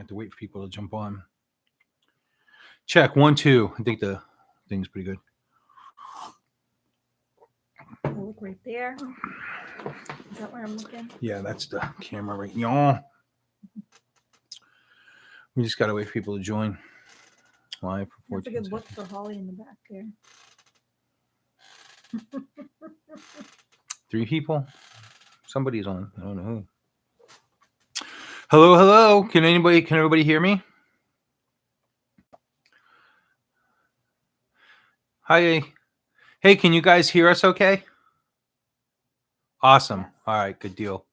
have to wait for people to jump on. Check 1, 2. I think the thing's pretty good. I'll look right there. Is that where I'm looking? Yeah, that's the camera right now. We just got to wait for people to join live for 14 That's a good seconds. look for Holly in the back there. 3 people? Somebody's on. I don't know who. Hello, hello. Can everybody hear me? Hi. Hey, can you guys hear us okay? Awesome. Yes. All right, good deal.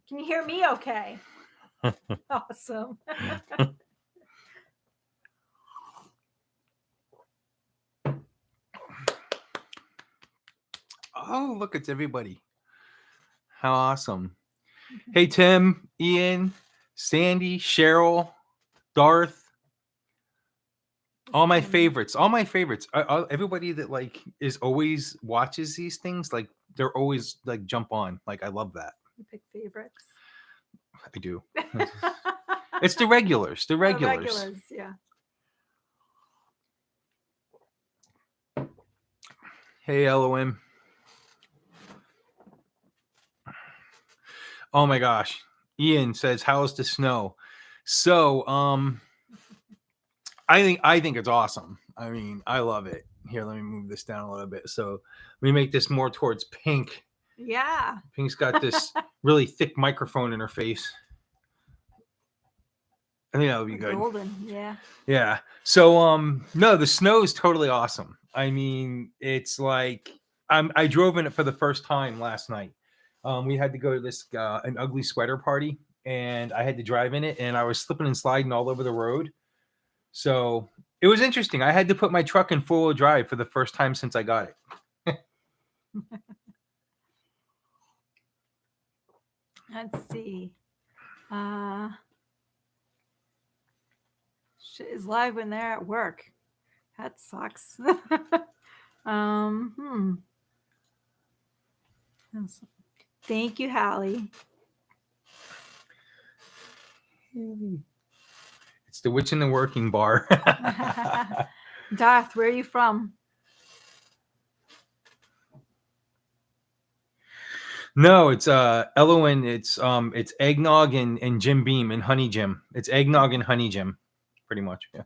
Can you hear me okay? Awesome. Oh, look, it's everybody. How awesome. Hey, Tim, Ian, Sandy, Cheryl, Darth. All my favorites. Everybody that like is always watches these things, like they're always like jump on. Like I love that. You pick favorites. I do. It's the regulars. The regulars. Regulars, yeah. Hey, LOM. Oh my gosh. Ian says, "How's the snow?" So, I think it's awesome. I mean, I love it. Here, let me move this down a little bit. So, we make this more towards Pink. Yeah. Pink's got this really thick microphone in her face. I think that would be good. Golden, yeah. Yeah. So, no, the snow is totally awesome. I mean, it's like I drove in it for the first time last night. We had to go to this an ugly sweater party, and I had to drive in it, and I was slipping and sliding all over the road. So it was interesting. I had to put my truck in 4-wheel drive for the first time since I got it. Let's see. Shit is live when they're at work. That sucks. Thank you, Hallie. It's the Witch in the Working Bar. Darth, where are you from? No, it's Elowen. It's eggnog and Jim Beam and Honey Jim. It's eggnog and Honey Jim, pretty much. Yeah.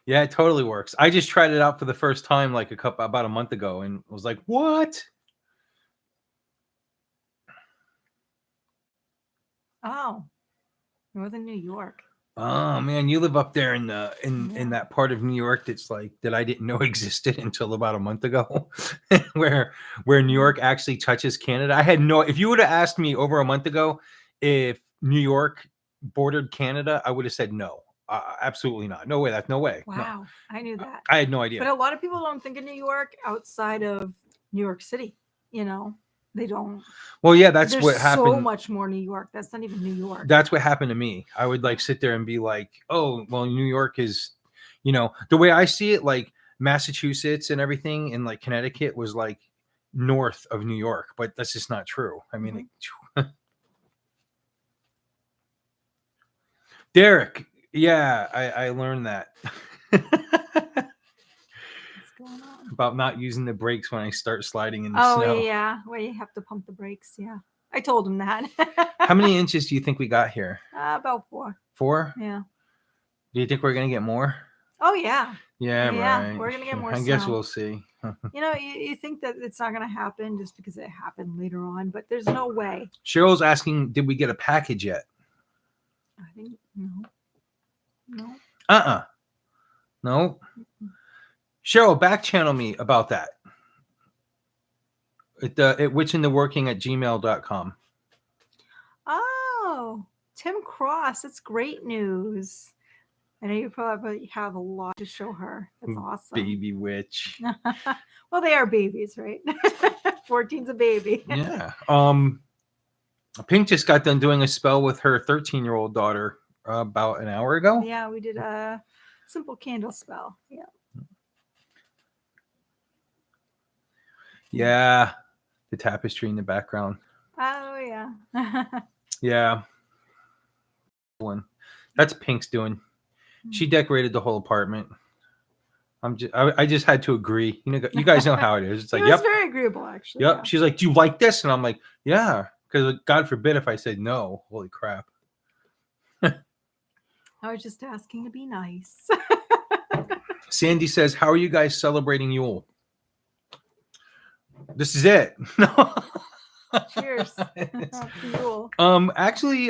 Yeah, it totally works. I just tried it out for the first time like about a month ago and was like, what? Oh, Northern New York. Oh man, you live up there in that part of New York that's like that I didn't know existed until about a month ago, where New York actually touches Canada. I had no. If you would have asked me over a month ago if New York bordered Canada, I would have said no. Absolutely not. No way. That's no way. Wow, No. I knew that. I had no idea. But a lot of people don't think of New York outside of New York City. You know, they don't. Well, yeah, that's There's what happened. so much more New York. That's not even New York. That's what happened to me. I would like sit there and be like, oh, well, New York is, the way I see it, like Massachusetts and everything and like Connecticut was like north of New York, but that's just not true. I mean, Derek, yeah, I learned that. What's going on? About not using the brakes when I start sliding in the snow. Oh, yeah. Well, you have to pump the brakes. Yeah. I told him that. How many inches do you think we got here? About 4. 4? Yeah. Do you think we're going to get more? Oh, yeah. Yeah, right. We're going to get more I guess we'll see. You think that it's not going to happen just because it happened later on, but there's no way. Cheryl's asking, did we get a package yet? I think no. No. No. Cheryl, back channel me about that. At witchintheworking@gmail.com. Oh, Tim Cross. That's great news. I know you probably have a lot to show her. That's awesome. Baby witch. Well, they are babies, right? 14's a baby. Yeah. Pink just got done doing a spell with her 13-year-old daughter about an hour ago. Yeah, we did a simple candle spell. Yeah. Yeah, the tapestry in the background. Oh yeah. Yeah, one. That's Pink's doing. She decorated the whole apartment. I just had to agree. You guys know how it is. It's It like, was yep, very agreeable, actually. yep. Yeah. She's like, do you like this? And I'm like, yeah, because God forbid if I said no. Holy crap. I was just asking to be nice. Sandy says, how are you guys celebrating Yule? This is it. No. Cheers. Yule. Actually,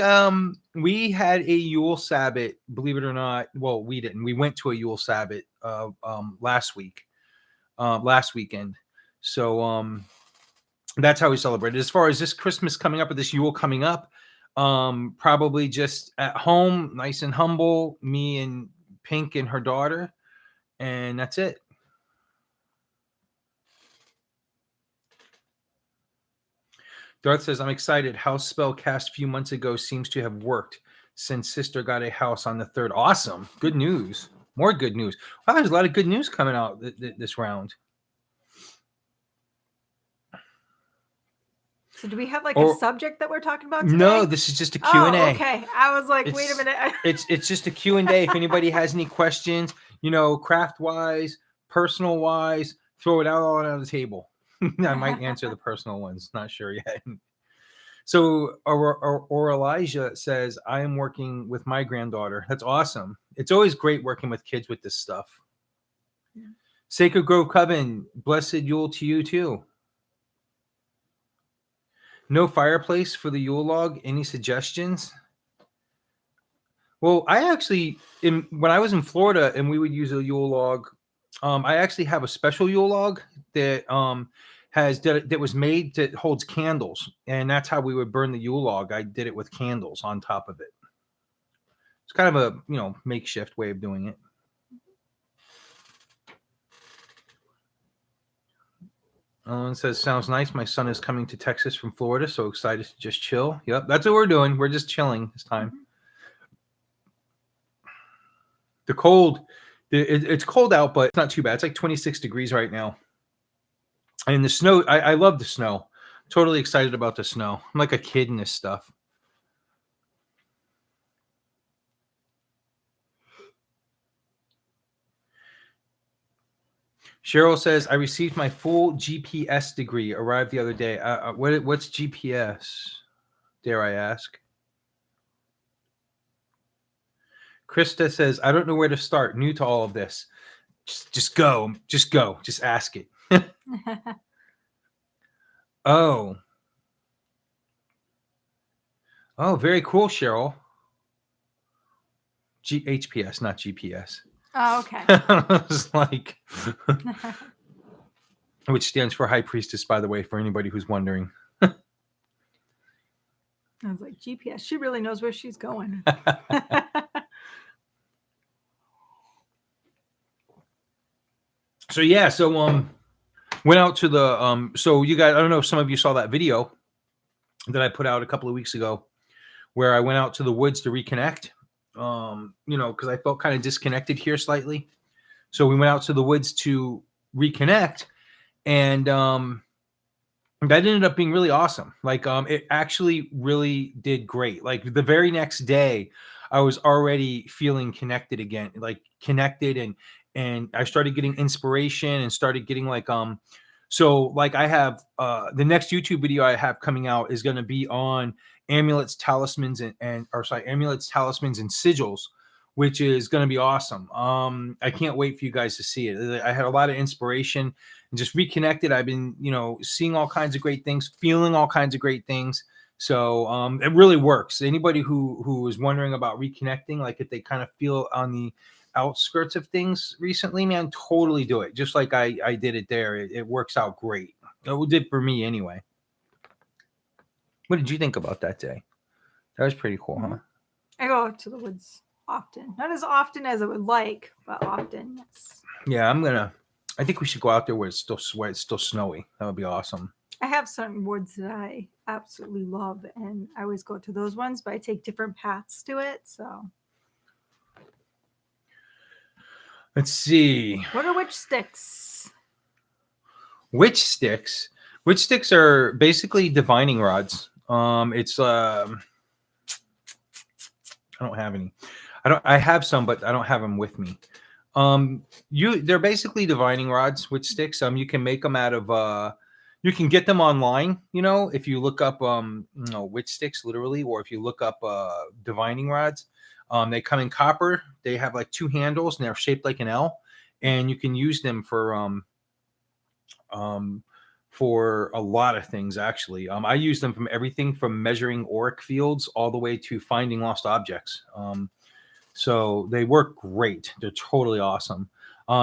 we had a Yule Sabbath, believe it or not. Well, we didn't. We went to a Yule Sabbath last weekend. So that's how we celebrated. As far as this Christmas coming up or this Yule coming up, probably just at home, nice and humble, me and Pink and her daughter, and that's it. Darth says, I'm excited. House spell cast a few months ago seems to have worked since sister got a house on the 3rd. Awesome. Good news. More good news. Wow, there's a lot of good news coming out this round. So do we have like a subject that we're talking about today? No, this is just a Q&A. Oh, okay. I was like, wait a minute. it's just a Q&A. If anybody has any questions, craft-wise, personal-wise, throw it out all on the table. I might answer the personal ones. Not sure yet. So, or Elijah says, I am working with my granddaughter. That's awesome. It's always great working with kids with this stuff. Yeah. Sacred Grove Coven, blessed Yule to you too. No fireplace for the Yule log. Any suggestions? Well, I actually, when I was in Florida and we would use a Yule log, I actually have a special Yule log that that was made that holds candles, and that's how we would burn the Yule log. I did it with candles on top of it. It's kind of a makeshift way of doing it. It says, sounds nice. My son is coming to Texas from Florida, so excited to just chill. Yep, that's what we're doing. We're just chilling this time. The cold, it's cold out, but it's not too bad. It's like 26 degrees right now. And the snow, I love the snow. Totally excited about the snow. I'm like a kid in this stuff. Cheryl says, I received my full GPS degree, arrived the other day. What's GPS? Dare I ask? Krista says, I don't know where to start. New to all of this. Just go. Just go. Just ask it. Oh, very cool, Cheryl. HPS, not GPS. Oh, okay. It's like, which stands for High Priestess, by the way, for anybody who's wondering. I was like, GPS. She really knows where she's going. So yeah, went out to the so you guys, I don't know if some of you saw that video that I put out a couple of weeks ago where I went out to the woods to reconnect. Because I felt kind of disconnected here slightly. So we went out to the woods to reconnect, and that ended up being really awesome. Like it actually really did great. Like the very next day, I was already feeling connected again, like connected, and I started getting inspiration and started getting like so like I have the next YouTube video I have coming out is going to be on amulets, talismans, amulets, talismans, and sigils, which is going to be awesome. I can't wait for you guys to see it. I had a lot of inspiration and just reconnected. I've been, seeing all kinds of great things, feeling all kinds of great things. So it really works. Anybody who is wondering about reconnecting, like if they kind of feel on the outskirts of things recently, man, totally do it. Just like I did it there. It works out great. It did for me anyway. What did you think about that day? That was pretty cool, huh? I go out to the woods often. Not as often as I would like, but often, yes. Yeah, I think we should go out there where it's still snowy. That would be awesome. I have certain woods that I absolutely love, and I always go to those ones, but I take different paths to it. So Let's see. What are witch sticks? Witch sticks. Witch sticks are basically divining rods. It's I don't have any. I have some, but I don't have them with me. They're basically divining rods with sticks. You can make them out of you can get them online, if you look up witch sticks literally, or if you look up divining rods. They come in copper. They have like two handles and they're shaped like an L, and you can use them for a lot of things actually. I use them from everything from measuring auric fields all the way to finding lost objects. So they work great. They're totally awesome.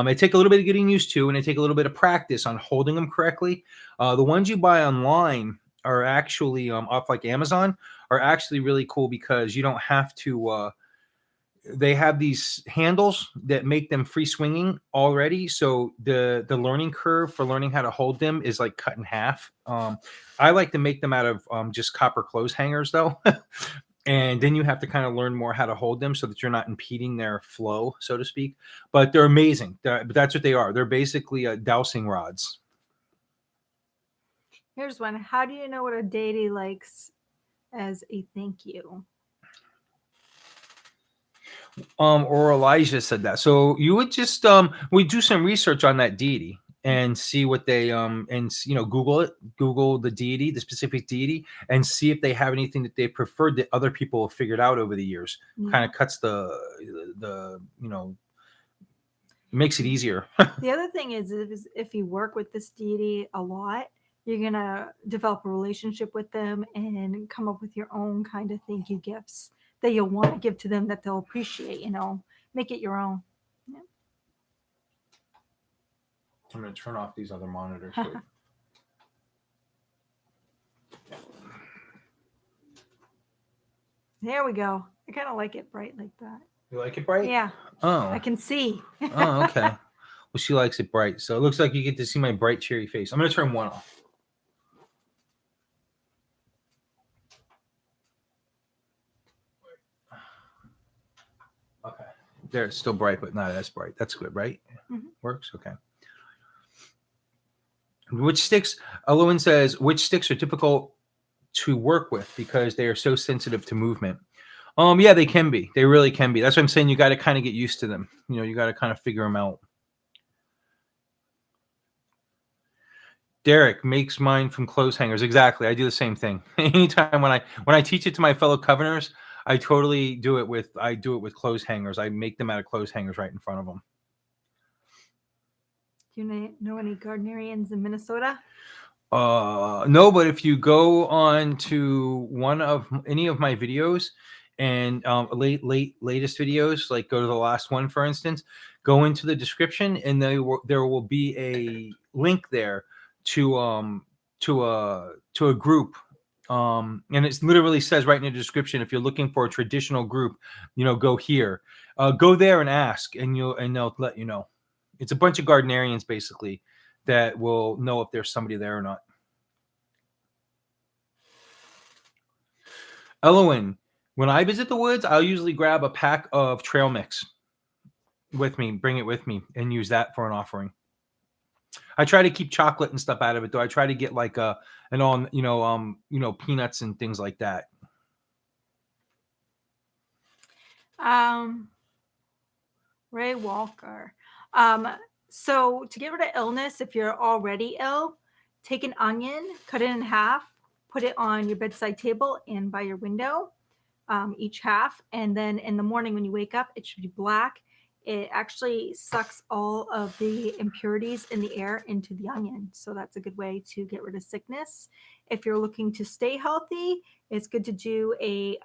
They take a little bit of getting used to, and they take a little bit of practice on holding them correctly. The ones you buy online are actually off like Amazon are actually really cool because you don't have to. They have these handles that make them free swinging already, so the learning curve for learning how to hold them is like cut in half. I like to make them out of just copper clothes hangers though. And then you have to kind of learn more how to hold them so that you're not impeding their flow, so to speak. But they're amazing. But that's what they are. They're basically dowsing rods. Here's one. How do you know what a deity likes as a thank you? Or Elijah said that. So you would just we do some research on that deity and see what they Google it, Google the deity, the specific deity, and see if they have anything that they preferred that other people have figured out over the years. Yeah. Kind of cuts the makes it easier. The other thing is if you work with this deity a lot, you're going to develop a relationship with them and come up with your own kind of thank you gifts that you'll want to give to them that they'll appreciate, make it your own. Yeah. I'm going to turn off these other monitors. There we go. I kind of like it bright like that. You like it bright? Yeah. Oh. I can see. Oh, okay. Well, she likes it bright. So it looks like you get to see my bright, cheery face. I'm going to turn one off. Okay. There, it's still bright, but not as bright. That's good, right? Mm-hmm. Works? Okay. Which sticks, Elowen says, which sticks are difficult to work with because they are so sensitive to movement. Yeah, they can be. They really can be. That's what I'm saying. You got to kind of get used to them. You got to kind of figure them out. Derek makes mine from clothes hangers. Exactly. I do the same thing. Anytime when I teach it to my fellow Coveners, I totally do it with clothes hangers. I make them out of clothes hangers right in front of them. Do you know any Gardnerians in Minnesota? No, but if you go on to any of my videos and latest videos, like go to the last one, for instance, go into the description and there will be a link there to a group. And it literally says right in the description, if you're looking for a traditional group, go here, go there and ask, and they'll let you know. It's a bunch of Gardnerians basically that will know if there's somebody there or not. Elowen, when I visit the woods, I'll usually grab a pack of trail mix with me, bring it with me, and use that for an offering. I try to keep chocolate and stuff out of it, though. I try to get like peanuts and things like that. Ray Walker. So to get rid of illness, if you're already ill, take an onion, cut it in half, put it on your bedside table and by your window, each half. And then in the morning when you wake up, it should be black. It actually sucks all of the impurities in the air into the onion. So that's a good way to get rid of sickness. If you're looking to stay healthy, it's good to do a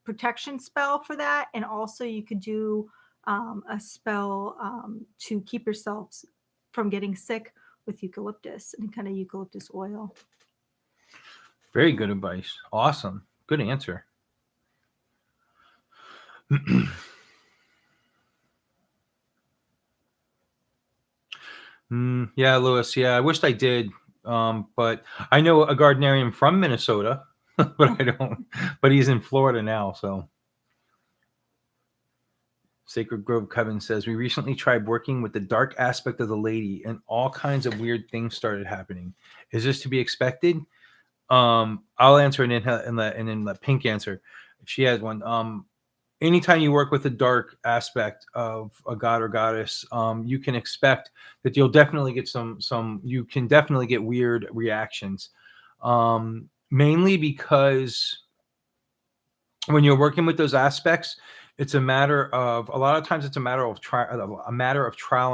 protection spell for that. And also you could do a spell to keep yourself from getting sick with eucalyptus and kind of eucalyptus oil. Very good advice. Awesome. Good answer. Yeah, Lewis. Yeah, I wished I did. But I know a Gardnerian from Minnesota, but I don't. But he's in Florida now, so Sacred Grove Coven says, we recently tried working with the dark aspect of the lady and all kinds of weird things started happening. Is this to be expected? I'll answer it and then let Pink answer if she has one. Anytime you work with the dark aspect of a god or goddess, you can expect that you'll definitely get you can definitely get weird reactions. Mainly because when you're working with those aspects, it's a matter of a lot of times it's a matter of trial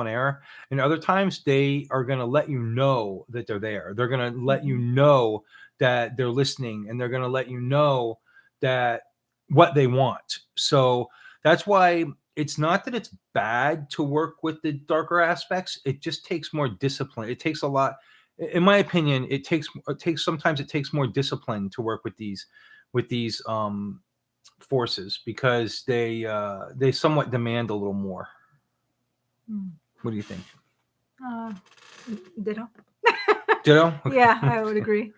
and error, and other times they are going to let you know that they're there. They're going to let you know that they're listening, and they're going to let you know that what they want. So that's why it's not that it's bad to work with the darker aspects. It just takes more discipline. It takes a lot, in my opinion. Sometimes it takes more discipline to work with these forces because they somewhat demand a little more. What do you think? Ditto. Ditto? Okay. Yeah, I would agree.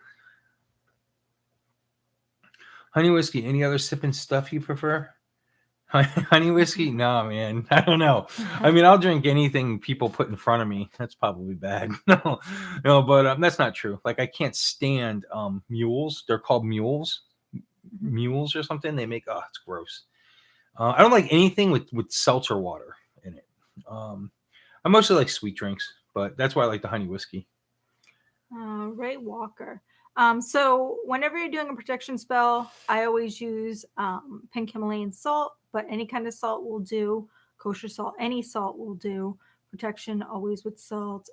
Honey whiskey, any other sipping stuff you prefer? Honey whiskey? No, man. I don't know. I mean, I'll drink anything people put in front of me. That's probably bad. No, but that's not true. Like, I can't stand mules. They're called mules or something. They make, it's gross. I don't like anything with seltzer water in it. I mostly like sweet drinks, but that's why I like the honey whiskey. Ray Walker. So whenever you're doing a protection spell, I always use pink Himalayan salt, but any kind of salt will do. Kosher salt, any salt will do. Protection always with salt.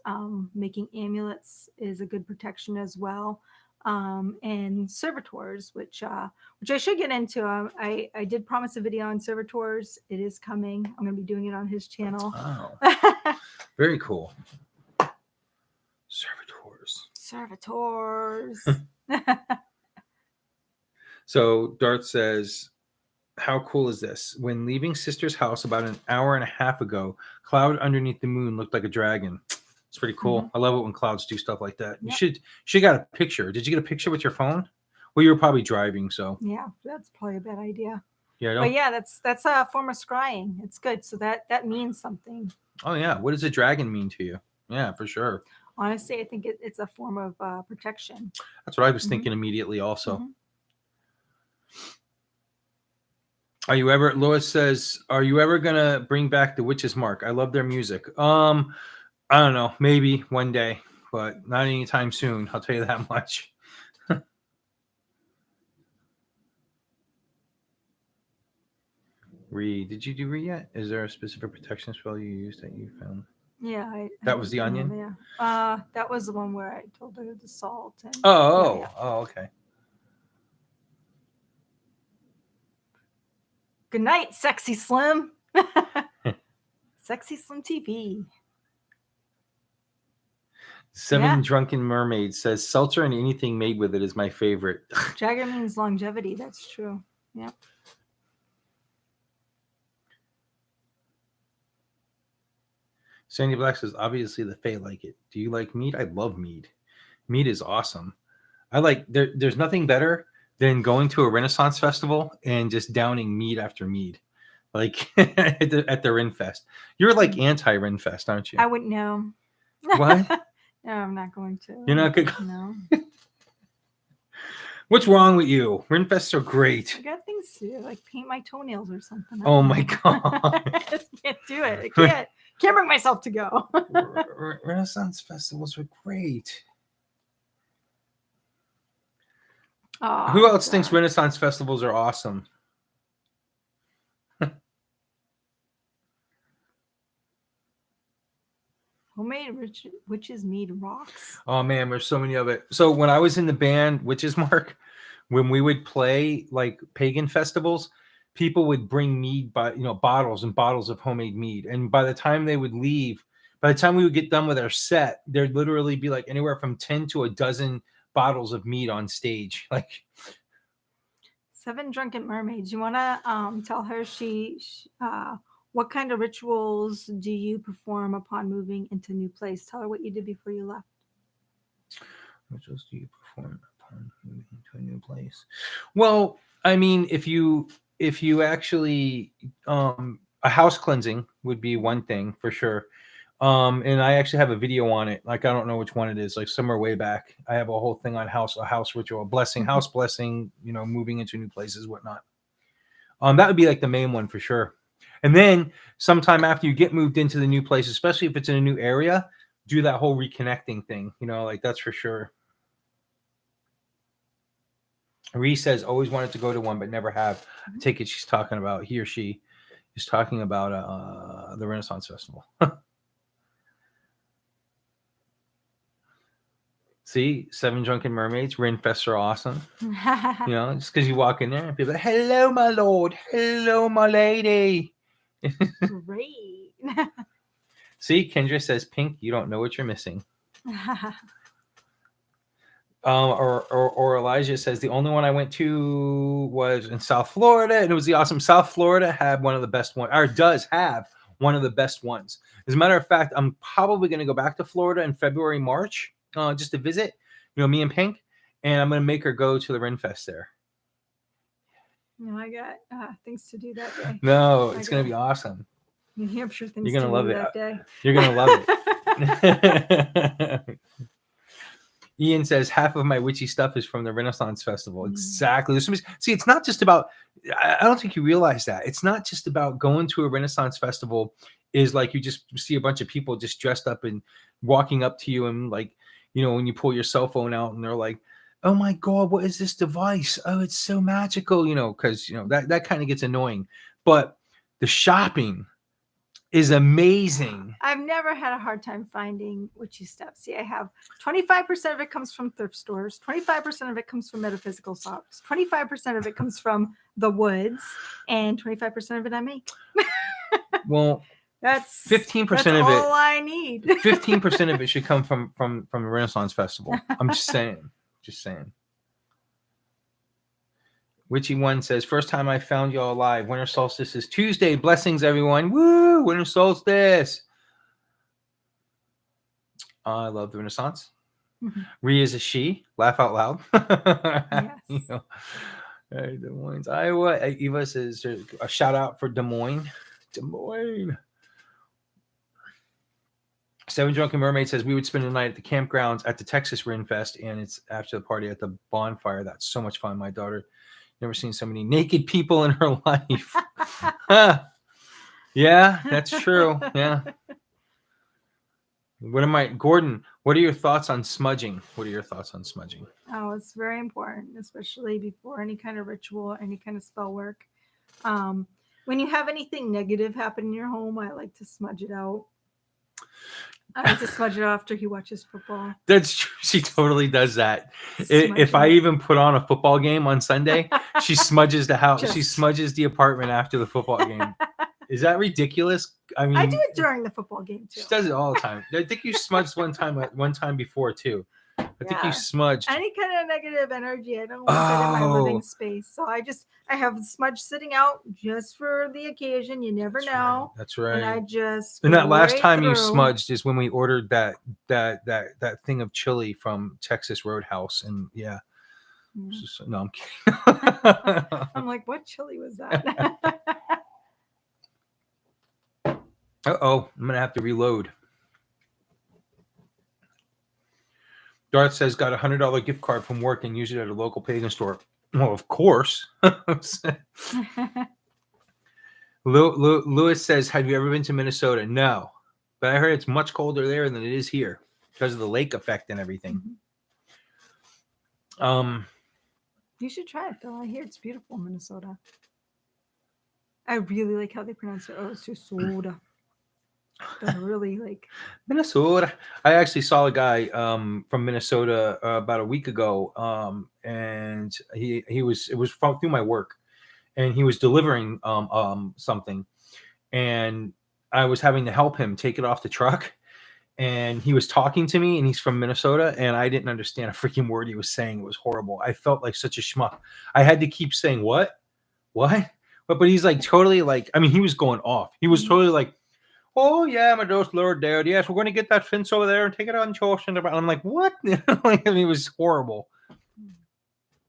Making amulets is a good protection as well. And servitors, which I should get into. I did promise a video on servitors. It is coming. I'm going to be doing it on his channel. Oh, very cool. Servitors. So Darth says, how cool is this? When leaving Sister's house about an hour and a half ago, cloud underneath the moon looked like a dragon. It's pretty cool. I love it when clouds do stuff like that. Yep. You should got a picture. Did you get a picture with your phone? Well, you were probably driving, so. Yeah, that's probably a bad idea. Yeah, but yeah, that's a form of scrying. It's good. So that means something. Oh yeah, what does a dragon mean to you? Yeah, for sure. Honestly, I think it's a form of protection. That's what I was thinking immediately also. Lois says, are you ever going to bring back the Witch's Mark? I love their music. I don't know, maybe one day, but not anytime soon. I'll tell you that much. Reed, did you do Reed yet? Is there a specific protection spell you used that you found? Yeah, that was the onion. Yeah, that was the one where I told her the salt. And, oh, okay. Good night, Sexy Slim. Sexy Slim TV. Seven Drunken Mermaids says seltzer and anything made with it is my favorite. Jagger means longevity. That's true. Yeah. Sandy Black says, obviously the Fae like it. Do you like mead? I love mead. Mead is awesome. There's nothing better than going to a Renaissance festival and just downing mead after mead. Like at the Ren Fest. You're like anti-Ren Fest, aren't you? I wouldn't know. What? No, I'm not going to. You're not good? No. What's wrong with you? Ren Fests are great. I got things to do, like paint my toenails or something. Oh my God. I just can't do it. I can't bring myself to go. Renaissance festivals are great. Oh, who else thinks Renaissance festivals are awesome? Homemade Witch's Mead rocks. Oh man, there's so many of it. So when I was in the band Witch's Mark, when we would play like pagan festivals, people would bring mead by bottles and bottles of homemade mead. And by the time they would leave, by the time we would get done with our set, there'd literally be like anywhere from 10 to a dozen bottles of mead on stage. Like Seven Drunken Mermaids. You want to tell her what kind of rituals do you perform upon moving into a new place? Tell her what you did before you left. Rituals do you perform upon moving into a new place? Well, I mean, if you actually A house cleansing would be one thing for sure. And I actually have a video on it. Like, I don't know which one it is, like somewhere way back. I have a whole thing on a house ritual, blessing, house blessing, moving into new places, whatnot. That would be like the main one for sure. And then sometime after you get moved into the new place, especially if it's in a new area, do that whole reconnecting thing, like that's for sure. Ree says always wanted to go to one, but never have. I take it she's talking about, he or she is talking about the Renaissance Festival. See, 7 Drunken Mermaids, Rinfests are awesome. Just because you walk in there and people are like, hello, my lord. Hello, my lady. Great. See, Kendra says, Pink, you don't know what you're missing. Or Elijah says, the only one I went to was in South Florida, and it was the awesome. South Florida had one of the best ones, or does have one of the best ones. As a matter of fact, I'm probably going to go back to Florida in February, March, just to visit, me and Pink, and I'm going to make her go to the Rinfest there. No, I got things to do that day. No, it's going to be awesome. New Hampshire things You're going to love it. that day. You're going to love it. Ian says half of my witchy stuff is from the Renaissance Festival. Exactly. See, it's not just about, I don't think you realize that. It's not just about going to a Renaissance Festival is like you just see a bunch of people just dressed up and walking up to you and like, when you pull your cell phone out and they're like, oh my God, what is this device? Oh, it's so magical, because, that kind of gets annoying. But the shopping is amazing. I've never had a hard time finding witchy stuff. See, I have 25% of it comes from thrift stores, 25% of it comes from metaphysical shops, 25% of it comes from the woods, and 25% of it I make. Well, that's 15% of it. All I need. 15% of it should come from the Renaissance Festival. I'm just saying. Witchy One says, first time I found y'all alive. Winter solstice is Tuesday. Blessings, everyone. Woo! Winter solstice. I love the Renaissance. Rhea is a she. Laugh out loud. Yes. Hey, Des Moines, Iowa. Eva says a shout out for Des Moines. 7 Drunken Mermaid says we would spend the night at the campgrounds at the Texas Rinfest, and it's after the party at the bonfire. That's so much fun. My daughter never seen so many naked people in her life. Yeah, that's true. Yeah. Gordon, what are your thoughts on smudging? Oh, it's very important, especially before any kind of ritual, any kind of spell work. When you have anything negative happen in your home, I like to smudge it out. I like to smudge it after he watches football. That's true. She totally does that. If I even put on a football game on Sunday, she smudges the house. She smudges the apartment after the football game. Is that ridiculous? I mean, I do it during the football game too. She does it all the time. I think you smudged one time before too. I think you smudged any kind of negative energy. I don't want that in my living space. So I have smudge sitting out just for the occasion. You never know. That's right. And and that last time you smudged is when we ordered that thing of chili from Texas Roadhouse, and yeah. No, I'm kidding. I'm like, what chili was that? I'm gonna have to reload. Darth says got $100 gift card from work and used it at a local pagan store. Well, of course. Lewis says, have you ever been to Minnesota? No, but I heard it's much colder there than it is here because of the lake effect and everything. You should try it though. I hear it's beautiful in Minnesota. I really like how they pronounce it. Oh, it's too soda. I really like Minnesota. I actually saw a guy from Minnesota about a week ago, and it was through my work, and he was delivering something, and I was having to help him take it off the truck, and he was talking to me, and he's from Minnesota, and I didn't understand a freaking word he was saying. It was horrible. I felt like such a schmuck. I had to keep saying what, but he's like totally like, I mean, he was going off. He was totally like, oh yeah, my daughter's Lord there. Yes, we're going to get that fence over there and take it on Josh. And I'm like, what? Like, I mean, it was horrible.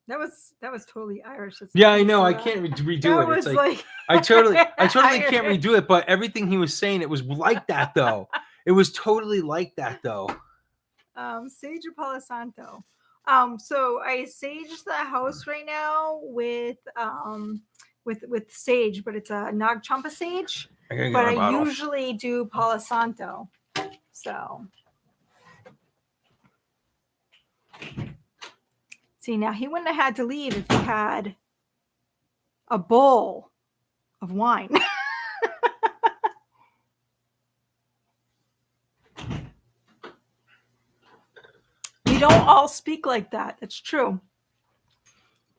That was totally Irish. It's Yeah, not I know. I Minnesota. can't redo That it. It's was like I totally can't Irish. redo it. But everything he was saying, it was like that though. It was totally like that though. Sage or Palo Santo. So I sage the house right now with sage, but it's a Nag Champa sage. I gotta get But my I bottle. usually do Palo Santo. So see, now he wouldn't have had to leave if he had a bowl of wine. We don't all speak like that. That's true.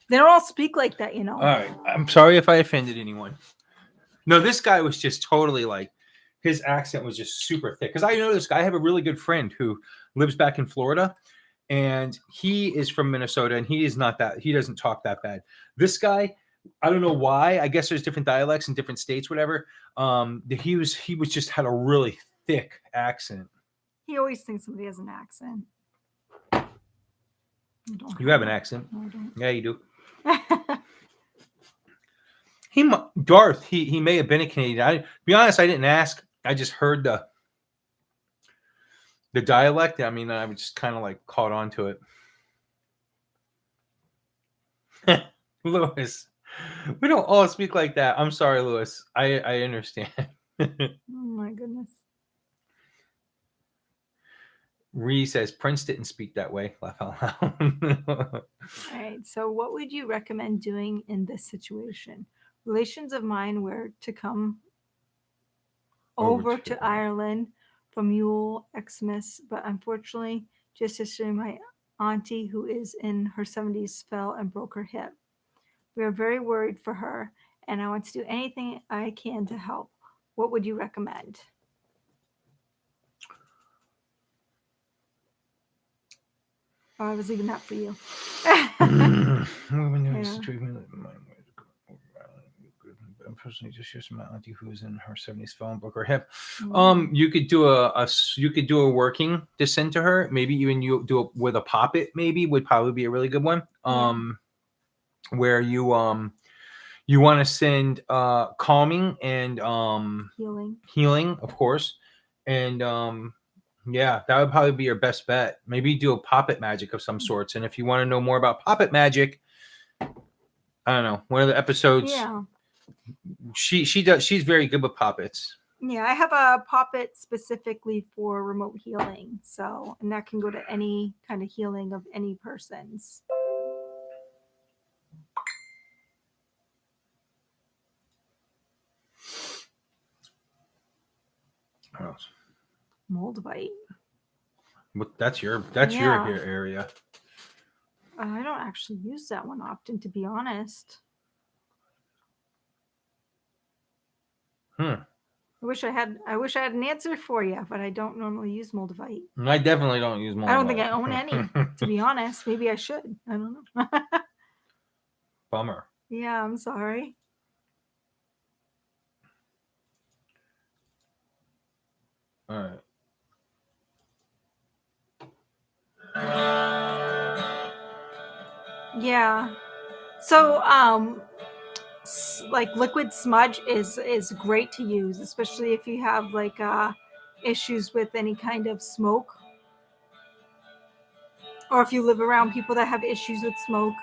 They don't all speak like that, you know. All right. I'm sorry if I offended anyone. No, this guy was just totally like, his accent was just super thick. Because I know this guy. I have a really good friend who lives back in Florida, and he is from Minnesota, and he doesn't talk that bad. This guy, I don't know why. I guess there's different dialects in different states, whatever. He was just had a really thick accent. He always thinks somebody has an accent. You have an accent. No, I don't. Yeah, you do. Darth, he may have been a Canadian. To be honest, I didn't ask. I just heard the dialect. I mean, I was just kind of like caught on to it. Lewis, we don't all speak like that. I'm sorry, Lewis. I understand. Oh my goodness. Ree says Prince didn't speak that way. Laugh out loud. All right. So, what would you recommend doing in this situation? Relations of mine were to come over to Ireland from Yule, Xmas, but unfortunately, just yesterday, my auntie, who is in her 70s, fell and broke her hip. We are very worried for her, and I want to do anything I can to help. What would you recommend? Oh, I was leaving that for you. Unfortunately, just here's my auntie who is in her 70s fell and broke her hip. You could do a working to send to her. Maybe even you do it with a poppet. Maybe would probably be a really good one. Where you want to send calming and healing, of course, and yeah, that would probably be your best bet. Maybe do a poppet magic of some sorts. And if you want to know more about poppet magic, I don't know, one of the episodes. Yeah. She's very good with poppets. Yeah, I have a poppet specifically for remote healing. So, and that can go to any kind of healing of any person's. What else? Moldavite. That's your area. I don't actually use that one often, to be honest. I wish I had an answer for you, but I don't normally use Moldavite. I definitely don't use Moldavite. I don't think I own any, to be honest. Maybe I should. I don't know. Bummer. Yeah, I'm sorry. All right. Yeah. So, like liquid smudge is great to use, especially if you have like issues with any kind of smoke, or if you live around people that have issues with smoke.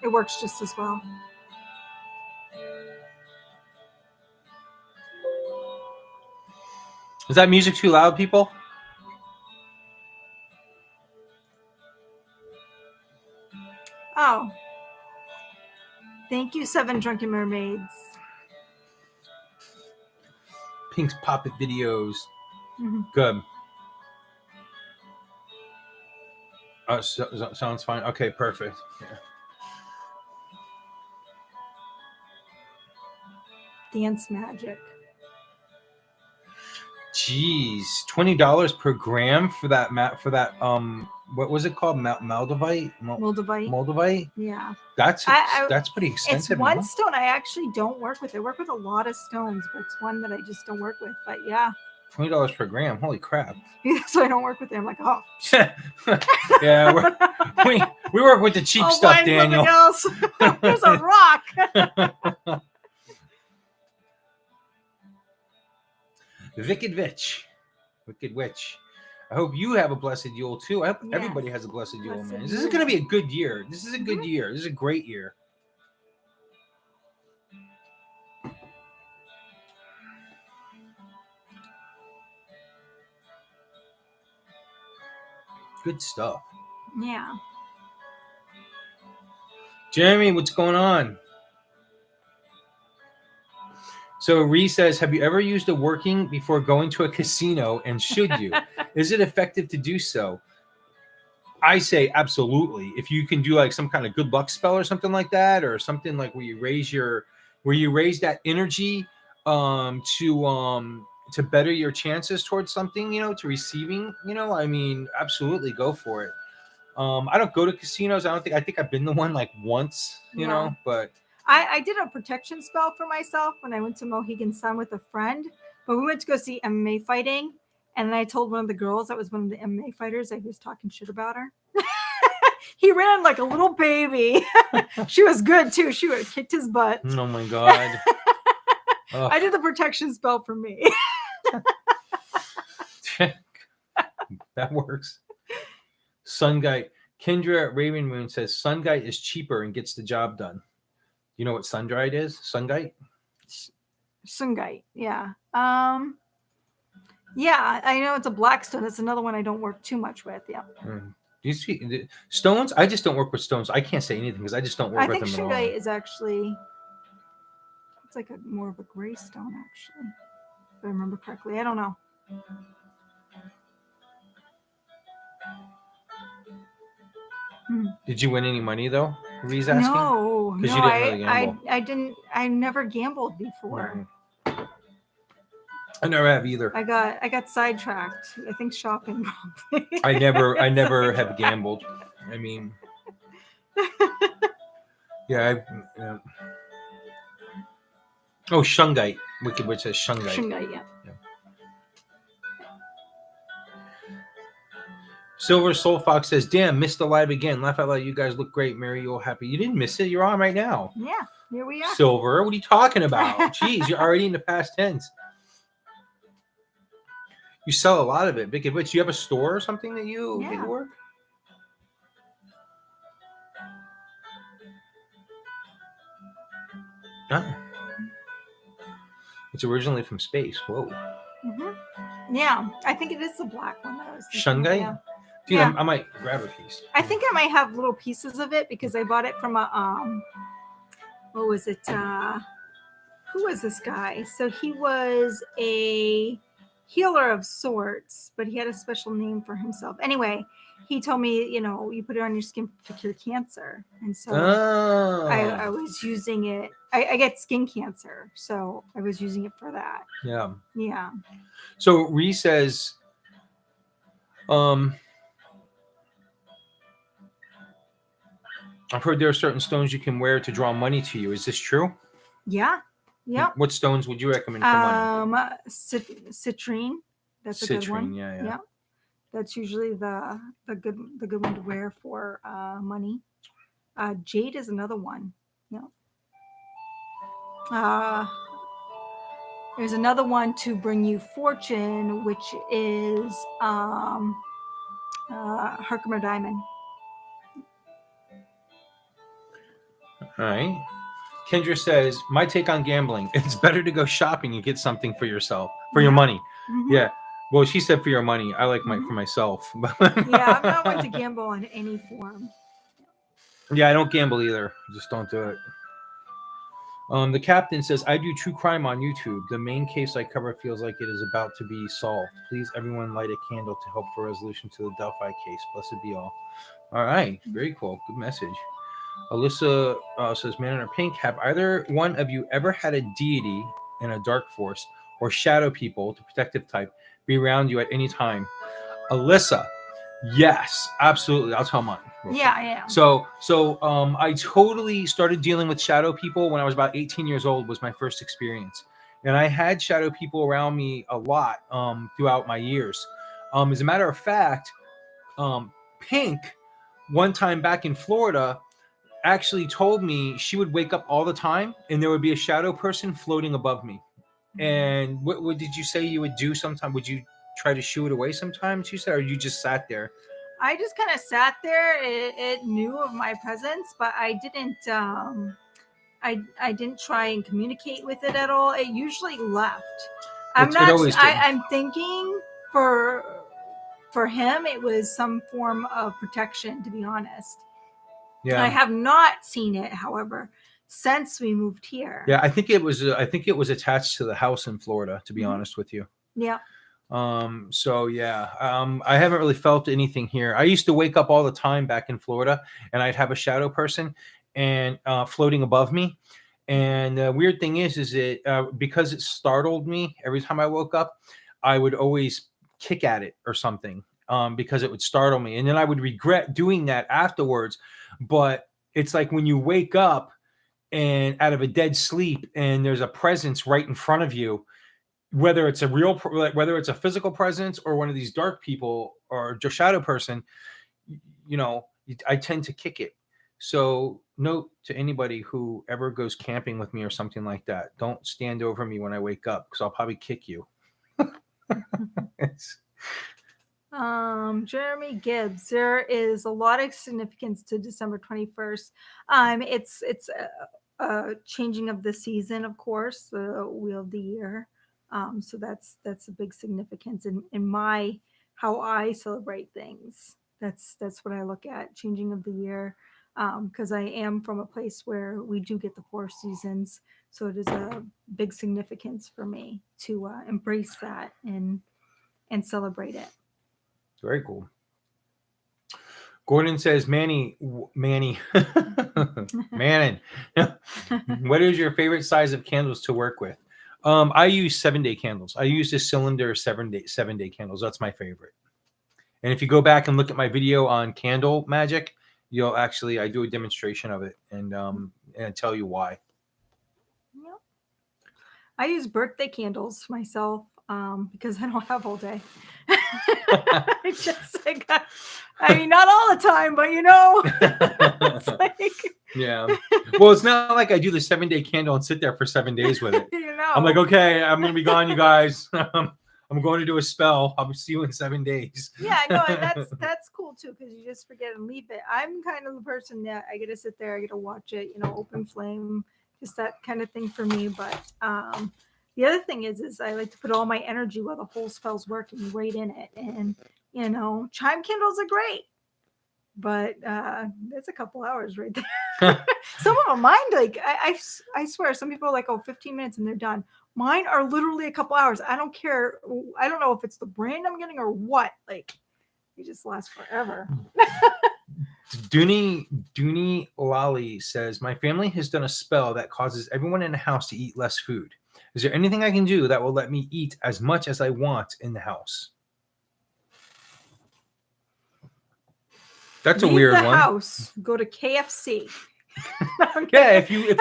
It works just as well. Is that music too loud, people? Oh, thank you, 7 Drunken Mermaids. Pink's poppet videos. Good. Sounds fine. Okay, perfect. Yeah. Dance magic. Jeez, $20 per gram for that what was it called? Moldavite? Moldavite? Yeah. That's pretty expensive. It's one stone I actually don't work with. I work with a lot of stones, but it's one that I just don't work with. But yeah. $20 per gram. Holy crap. So I don't work with them. I'm like, oh. Yeah, we work with the cheap stuff, find Daniel. something else. There's a rock. Wicked Witch. Wicked Witch. I hope you have a blessed Yule too. I hope Yes. everybody has a blessed Yule, Blessed man. This Yule. is going to be a good year. This is a good Mhm. year. This is a great year. Good stuff. Yeah. Jeremy, what's going on? So Ree says, have you ever used a working before going to a casino, and should you? Is it effective to do so? I say absolutely. If you can do like some kind of good luck spell or something like that, or something like where you raise that energy to better your chances towards something, to receiving, I mean, absolutely go for it. I don't go to casinos. I think I've been to one like once, but I did a protection spell for myself when I went to Mohegan Sun with a friend, but we went to go see MMA fighting. And then I told one of the girls that was one of the MMA fighters, I was talking shit about her. He ran like a little baby. She was good too. She would have kicked his butt. Oh my God. I did the protection spell for me. That works. Sungite. Kendra Raven Moon says Sungite is cheaper and gets the job done. You know what Sungite is? Sungite? Sungite, yeah. Yeah, I know it's a black stone. That's another one I don't work too much with. Yeah. Do you see stones? I just don't work with stones. I can't say anything because I just don't work with them at all. I think Sungite is actually, it's like more of a gray stone, actually. If I remember correctly. I don't know. Did you win any money though? Ree's asking. No, because you didn't really gamble. I didn't. I never gambled before. I never have either. I got sidetracked. I think shopping. I never have gambled. I mean, yeah. Oh, Shungite. Wicked Witch says Shungite. Shungite, yeah. Silver Soul Fox says, damn, missed the live again. Laugh out loud. You guys look great. Mary, you're happy. You didn't miss it. You're on right now. Yeah, here we are. Silver, what are you talking about? Jeez, you're already in the past tense. You sell a lot of it. Wicked Witch, you have a store or something that you work? Oh. It's originally from space. Whoa. Mm-hmm. Yeah, I think it is the black one that I was thinking. Shungite? Yeah. Dude, I might grab a piece. I think I might have little pieces of it because I bought it from a what was it? Who was this guy? So he was a healer of sorts, but he had a special name for himself. Anyway, he told me, you put it on your skin to cure cancer, and so I was using it. I get skin cancer, so I was using it for that. Yeah. Yeah. So Ree says, I've heard there are certain stones you can wear to draw money to you. Is this true? Yeah. Yeah. What stones would you recommend for money? Citrine. That's a good one. Yeah. That's usually the good one to wear for money. Jade is another one. Yeah. There's another one to bring you fortune, which is Herkimer diamond. All right. Kendra says, my take on gambling, it's better to go shopping and get something for yourself, for your money. Mm-hmm. Yeah. Well, she said for your money. I like for myself. Yeah, I'm not one to gamble in any form. Yeah, I don't gamble either. Just don't do it. The captain says, I do true crime on YouTube. The main case I cover feels like it is about to be solved. Please, everyone, light a candle to help for resolution to the Delphi case. Blessed be all. All right. Very cool. Good message. Alyssa says, Man in Pink, have either one of you ever had a deity in a dark force or shadow people, the protective type, be around you at any time? Alyssa, yes, absolutely. I'll tell mine. Yeah. So I totally started dealing with shadow people when I was about 18 years old. Was my first experience. and I had shadow people around me a lot throughout my years. As a matter of fact, Pink, one time back in Florida, actually told me she would wake up all the time and there would be a shadow person floating above me. And what did you say you would do sometime? Would you try to shoo it away sometimes, you said, or you just sat there? I just kind of sat there. It knew of my presence, but I didn't. I didn't try and communicate with it at all. It usually left. It always did. I'm thinking for him, it was some form of protection. To be honest, Yeah. I have not seen it, however, since we moved here. Yeah, I think it was attached to the house in Florida, to be honest with you. Yeah. So yeah, I haven't really felt anything here. I used to wake up all the time back in Florida, and I'd have a shadow person and floating above me. And the weird thing is it because it startled me every time I woke up, I would always kick at it or something because it would startle me, and then I would regret doing that afterwards. But it's like when you wake up and out of a dead sleep, and there's a presence right in front of you, whether it's whether it's a physical presence or one of these dark people or just shadow person, I tend to kick it. So note to anybody who ever goes camping with me or something like that, don't stand over me when I wake up because I'll probably kick you. Jeremy Gibbs, there is a lot of significance to December 21st. It's a changing of the season, of course, the wheel of the year. So that's a big significance in my how I celebrate things. That's what I look at, changing of the year, because I am from a place where we do get the 4 seasons. So it is a big significance for me to embrace that and celebrate it. Very cool. Gordon says, Manny, Mannun, what is your favorite size of candles to work with? I use 7-day candles. I use the cylinder 7-day candles. That's my favorite. And if you go back and look at my video on candle magic, I do a demonstration of it and tell you why. Yep. I use birthday candles myself because I don't have all day. Not all the time, but it's like, yeah. Well, it's not like I do the 7-day candle and sit there for 7 days with it. I'm like, okay, I'm gonna be gone, you guys. I'm going to do a spell. I'll see you in 7 days. Yeah, no, and that's cool too because you just forget and leave it. I'm kind of the person that I get to sit there, I get to watch it, open flame, just that kind of thing for me. But the other thing is I like to put all my energy while the whole spell's working right in it. And chime candles are great, but it's a couple hours right there. Some of them, mine, like I swear, some people are like, 15 minutes and they're done. Mine are literally a couple hours. I don't care. I don't know if it's the brand I'm getting or what. Like, they just last forever. Dooney Lolly says, my family has done a spell that causes everyone in the house to eat less food. Is there anything I can do that will let me eat as much as I want in the house? That's a weird one. House. Go to KFC. Yeah, if you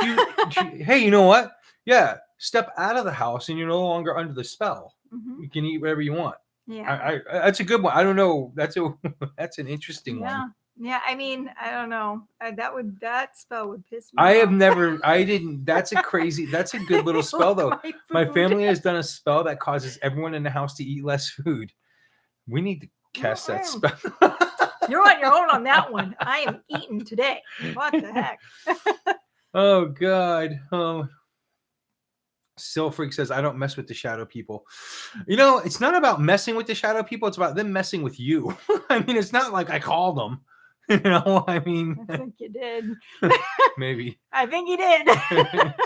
hey, you know what? Yeah, step out of the house and you're no longer under the spell. Mm-hmm. You can eat whatever you want. Yeah, I that's a good one. I don't know. That's an interesting one. Yeah, I mean, I don't know. That spell would piss me off. I didn't. That's a good little spell though. My family has done a spell that causes everyone in the house to eat less food. We need to cast that spell. You're on your own on that one. I am eating today. What the heck? Oh God. Still Freak says, I don't mess with the shadow people. It's not about messing with the shadow people. It's about them messing with you. I mean, it's not like I called them. I mean. I think you did. Maybe. I think you did.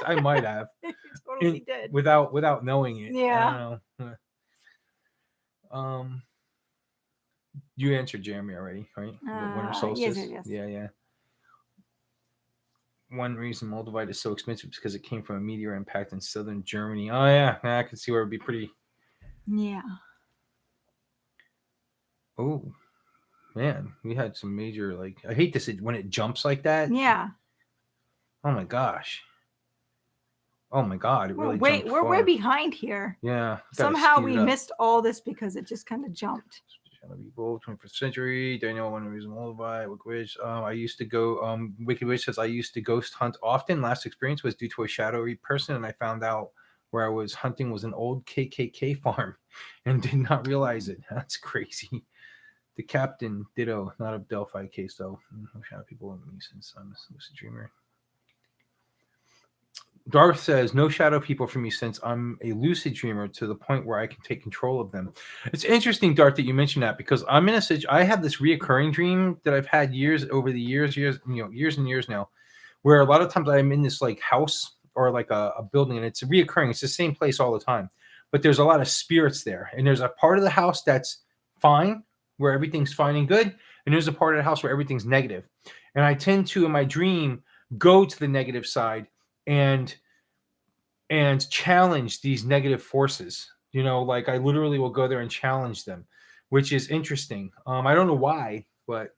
I might have. You totally did. Without knowing it. Yeah. I don't know. You answered Jeremy already, right? Winter solstice. Yes. Yeah. One reason Moldavite is so expensive is because it came from a meteor impact in southern Germany. Oh yeah, I can see where it'd be pretty. Yeah. Oh man, we had some major I hate this when it jumps like that. Yeah. Oh my gosh. Oh my God, it really jumped We're way far. behind here. Yeah. Gotta Somehow speed we it up. missed all this because it just kind of jumped. Shadow people, 21st century. Daniel, one reason lullaby. Wicked Witch. I used to go. Wicked Witch says I used to ghost hunt often. Last experience was due to a shadowy person, and I found out where I was hunting was an old KKK farm, and did not realize it. That's crazy. The captain, ditto. Not a Delphi case though. No shadow people in me since I'm a lucid dreamer. Darth says, no shadow people for me since I'm a lucid dreamer to the point where I can take control of them. It's interesting, Darth, that you mentioned that because I'm in a situation, I have this reoccurring dream that I've had over the years and years now, where a lot of times I'm in this like house or like a building and it's reoccurring. It's the same place all the time, but there's a lot of spirits there. And there's a part of the house that's fine, where everything's fine and good. And there's a part of the house where everything's negative. And I tend to, in my dream, go to the negative side and challenge these negative forces. Like I literally will go there and challenge them, which is interesting. I don't know why, but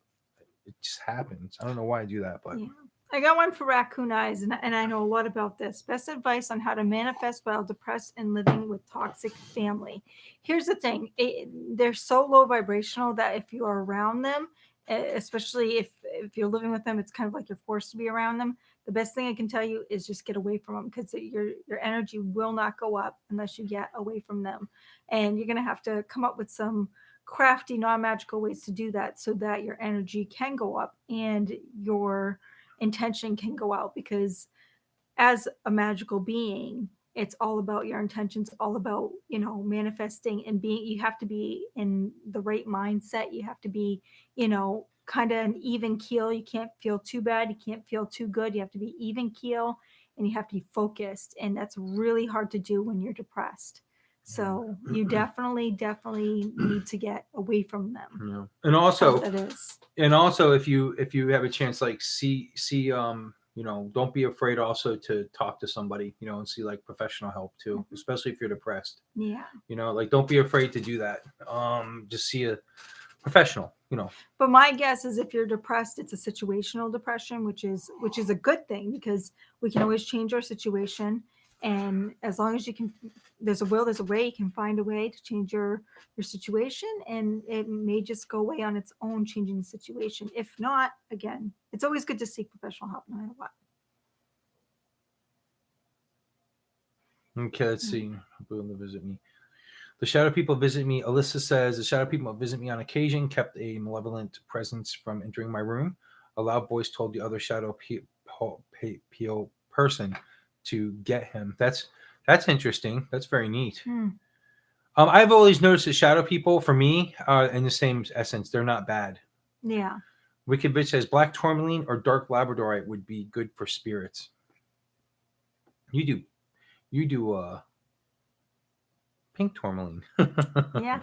it just happens. I don't know why I do that, but Yeah. I got one for Raccoon Eyes, and I know a lot about this. Best advice on how to manifest while depressed and living with toxic family. Here's the thing: they're so low vibrational that if you are around them, especially if you're living with them, it's kind of like you're forced to be around them. The best thing I can tell you is just get away from them because your energy will not go up unless you get away from them, and you're gonna have to come up with some crafty, non-magical ways to do that so that your energy can go up and your intention can go out, because as a magical being, it's all about your intentions, all about manifesting and being. You have to be in the right mindset. You have to be kind of an even keel. You can't feel too bad, you can't feel too good. You have to be even keel, and you have to be focused, and that's really hard to do when you're depressed. So you definitely need to get away from them. And also that is. if you have a chance, like see don't be afraid also to talk to somebody, and see like professional help too, especially if you're depressed. Yeah. Like don't be afraid to do that. Just see a professional. But my guess is if you're depressed, it's a situational depression, which is a good thing, because we can always change our situation. And as long as you can, there's a will, there's a way. You can find a way to change your situation, and it may just go away on its own, changing the situation. If not, again, it's always good to seek professional help no matter what. Okay, let's see. People visit me. The shadow people visit me. Alyssa says the shadow people visit me on occasion. Kept a malevolent presence from entering my room. A loud voice told the other shadow person to get him. That's interesting. That's very neat. I've always noticed that shadow people, for me, in the same essence, they're not bad. Yeah. Wicked Bitch says black tourmaline or dark labradorite would be good for spirits. You do pink tourmaline. Yeah.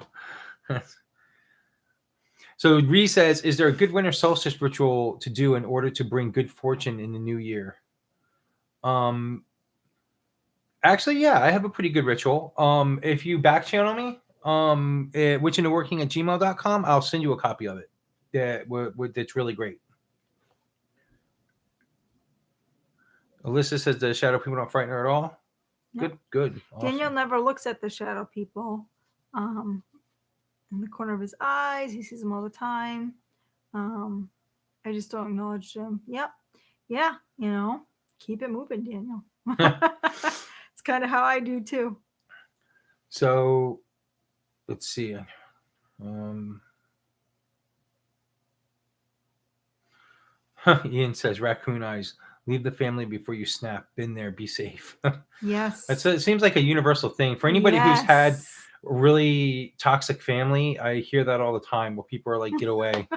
So Ree says, is there a good winter solstice ritual to do in order to bring good fortune in the new year? Actually, yeah, I have a pretty good ritual. If you back channel me, witchintheworking@gmail.com, I'll send you a copy of it. That's really great. Alyssa says the shadow people don't frighten her at all. Yep. Good. Awesome. Daniel never looks at the shadow people. In the corner of his eyes, he sees them all the time. I just don't acknowledge them. Yep. Yeah. Keep it moving, Daniel. It's kind of how I do too. So let's see. Ian says, raccoon eyes, leave the family before you snap. Been there, be safe. Yes. It seems like a universal thing. For anybody who's had a really toxic family, I hear that all the time where people are like, get away.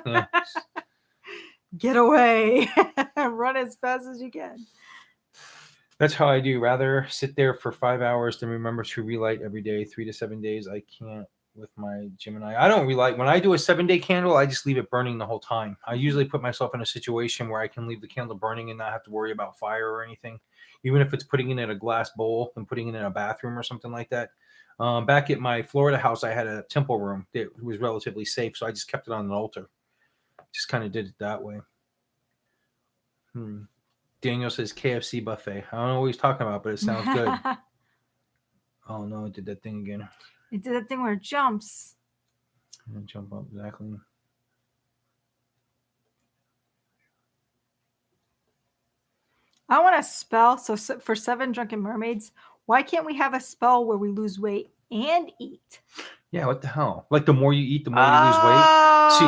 Get away. Run as fast as you can. That's how I do. Rather sit there for 5 hours than remember to relight every day, 3 to 7 days. I can't with my Gemini. I don't relight. When I do a 7-day candle, I just leave it burning the whole time. I usually put myself in a situation where I can leave the candle burning and not have to worry about fire or anything, even if it's putting it in a glass bowl and putting it in a bathroom or something like that. Back at my Florida house, I had a temple room that was relatively safe, so I just kept it on an altar. Just kind of did it that way. Daniel says KFC buffet. I don't know what he's talking about, but it sounds good. Oh no, it did that thing again. It did that thing where it jumps. I'm gonna jump up exactly. I want a spell. So for 7 drunken mermaids, why can't we have a spell where we lose weight and eat? Yeah, what the hell? Like the more you eat, the more you lose weight. See,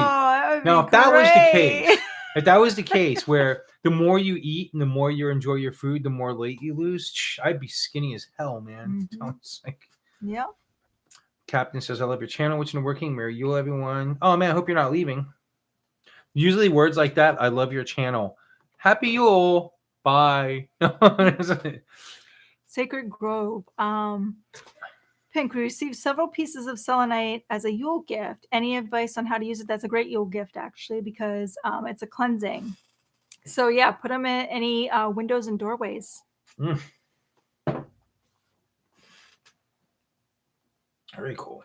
That would now be if that was the great. case, if that was the case, where the more you eat and the more you enjoy your food, the more weight you lose, I'd be skinny as hell, man. Sounds like. Yeah. Captain says, "I love your channel. What's in working? Merry Yule, everyone." Oh man, I hope you're not leaving. Usually words like that. I love your channel. Happy Yule. Bye. Sacred Grove. Pink, we received several pieces of selenite as a Yule gift. Any advice on how to use it? That's a great Yule gift, actually, because it's a cleansing. So, yeah, put them in any windows and doorways. Very cool.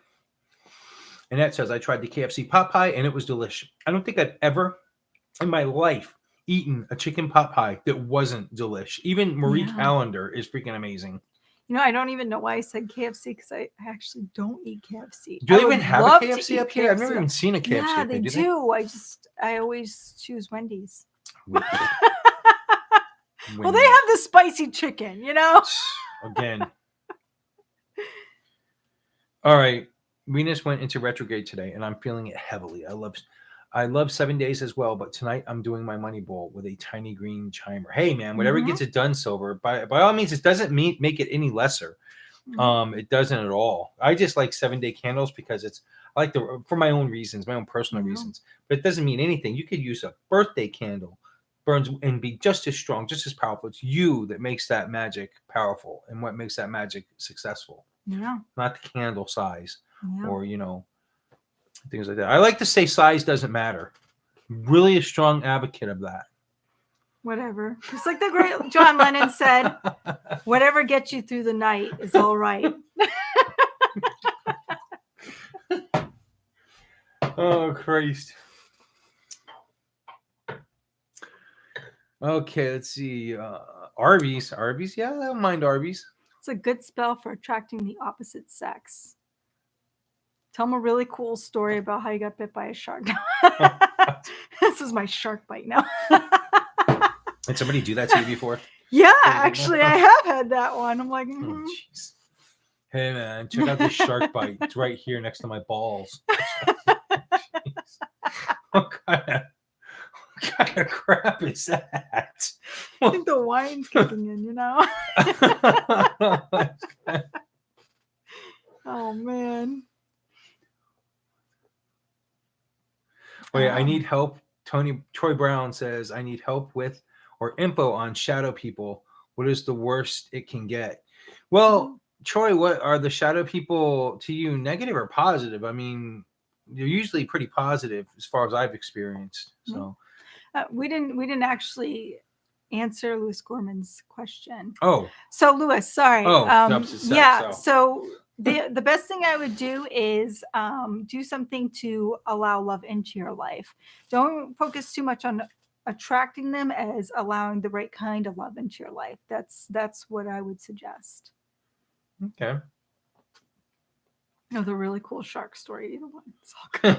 Annette says, I tried the KFC pot pie and it was delicious. I don't think I've ever in my life eaten a chicken pot pie that wasn't delish. Even Marie Callender is freaking amazing. You know, I don't even know why I said KFC because I actually don't eat KFC. Do they even have a KFC up here? I've never even seen a KFC. Yeah, up they here. do. I always choose Wendy's. Wendy's. Well, they have the spicy chicken, you know? Again. All right. Venus went into retrograde today, and I'm feeling it heavily. I love 7 days as well, but tonight I'm doing my money bowl with a tiny green chimer. Hey, man, whatever gets it done, Silver. By all means, it doesn't make it any lesser. It doesn't at all. I just like 7-day candles because I like for my own reasons, my own personal reasons. But it doesn't mean anything. You could use a birthday candle, burns and be just as strong, just as powerful. It's you that makes that magic powerful and what makes that magic successful. Yeah. Not the candle size or, things like that. I like to say size doesn't matter. Really a strong advocate of that. Whatever. It's like the great John Lennon said, whatever gets you through the night is all right. Oh, Christ. Okay, let's see. Arby's. Yeah, I don't mind Arby's. It's a good spell for attracting the opposite sex. Tell them a really cool story about how you got bit by a shark. This is my shark bite now. Did somebody do that to you before? Yeah, actually, I have had that one. I'm like, oh, jeez. Hey, man, check out this shark bite. It's right here next to my balls. What kind of crap is that? I think the wine's kicking in, you know? Oh, man. Wait, I need help. Troy Brown says, I need help with or info on shadow people. What is the worst it can get? Well, Troy, what are the shadow people to you, negative or positive? I mean, they're usually pretty positive as far as I've experienced. So we didn't actually answer Louis Gorman's question. Oh. So Louis, sorry. Oh, so the best thing I would do is do something to allow love into your life. Don't focus too much on attracting them as allowing the right kind of love into your life. That's what I would suggest. Okay. No, the really cool shark story. Either one. It's all good.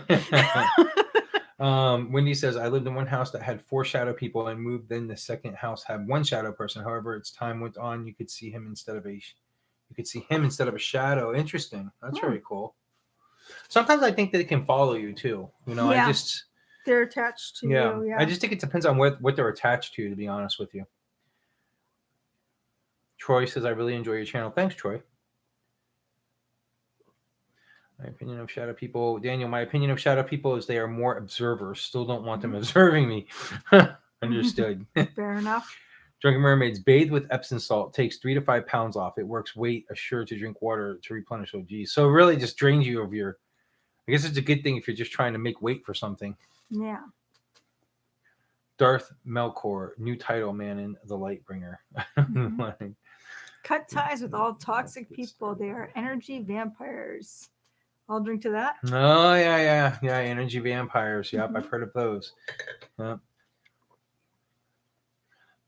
Wendy says, I lived in one house that had 4 shadow people and moved. Then the second house had 1 shadow person. However, as time went on, you could see him instead of a shadow. Interesting. That's very cool. Sometimes I think that it can follow you too. They're attached to you. Yeah. I just think it depends on what they're attached to be honest with you. Troy says, I really enjoy your channel. Thanks, Troy. My opinion of shadow people. Daniel, my opinion of shadow people is they are more observers. Still don't want them observing me. Understood. Fair enough. Drunken mermaids bathe with Epsom salt. Takes 3 to 5 pounds off. It works weight assured to drink water to replenish. Oh, geez. So it really just drains you of your. I guess it's a good thing if you're just trying to make weight for something. Yeah. Darth Melkor, new title, Mannun, the Lightbringer. Cut ties with all toxic people. They are energy vampires. I'll drink to that. Oh, yeah. Energy vampires. Yep, I've heard of those. Yep.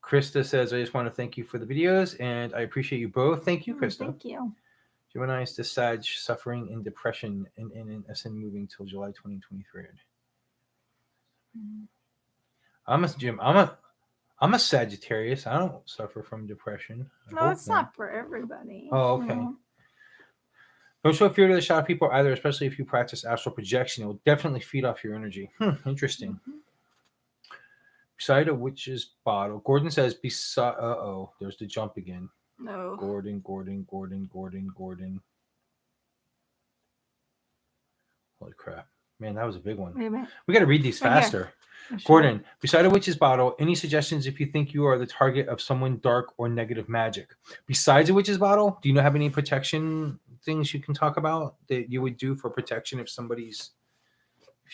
Krista says, I just want to thank you for the videos, and I appreciate you both. Thank you, Krista. Thank you. Gemini is the Sag suffering in depression and in SN moving till July 2023. I'm a Sagittarius. I don't suffer from depression. No, it's not for everybody. Oh, okay. Don't show fear to the shadow people either, especially if you practice astral projection. It will definitely feed off your energy. Interesting. Beside a witch's bottle. Gordon says, beside. There's the jump again. No. Gordon. Holy crap. Man, that was a big one. Wait a minute. We got to read these faster. Sure. Gordon, beside a witch's bottle, any suggestions if you think you are the target of someone dark or negative magic? Besides a witch's bottle, do you have any protection things you can talk about that you would do for protection if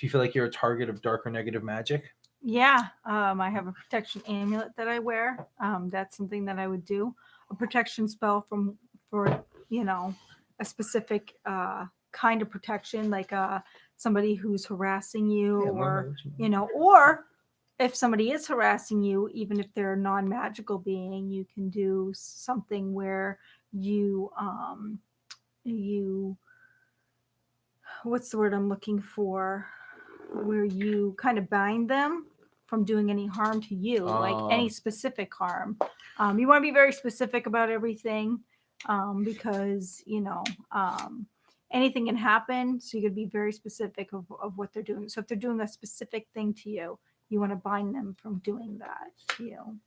you feel like you're a target of dark or negative magic? Yeah, I have a protection amulet that I wear. That's something that I would do. A protection spell for a specific kind of protection, like somebody who's harassing you, or if somebody is harassing you, even if they're a non-magical being, you can do something where you what's the word I'm looking for? Where you kind of bind them from doing any harm to you, like any specific harm. You want to be very specific about everything because, anything can happen. So you got to be very specific of what they're doing. So if they're doing a specific thing to you, you want to bind them from doing that to you.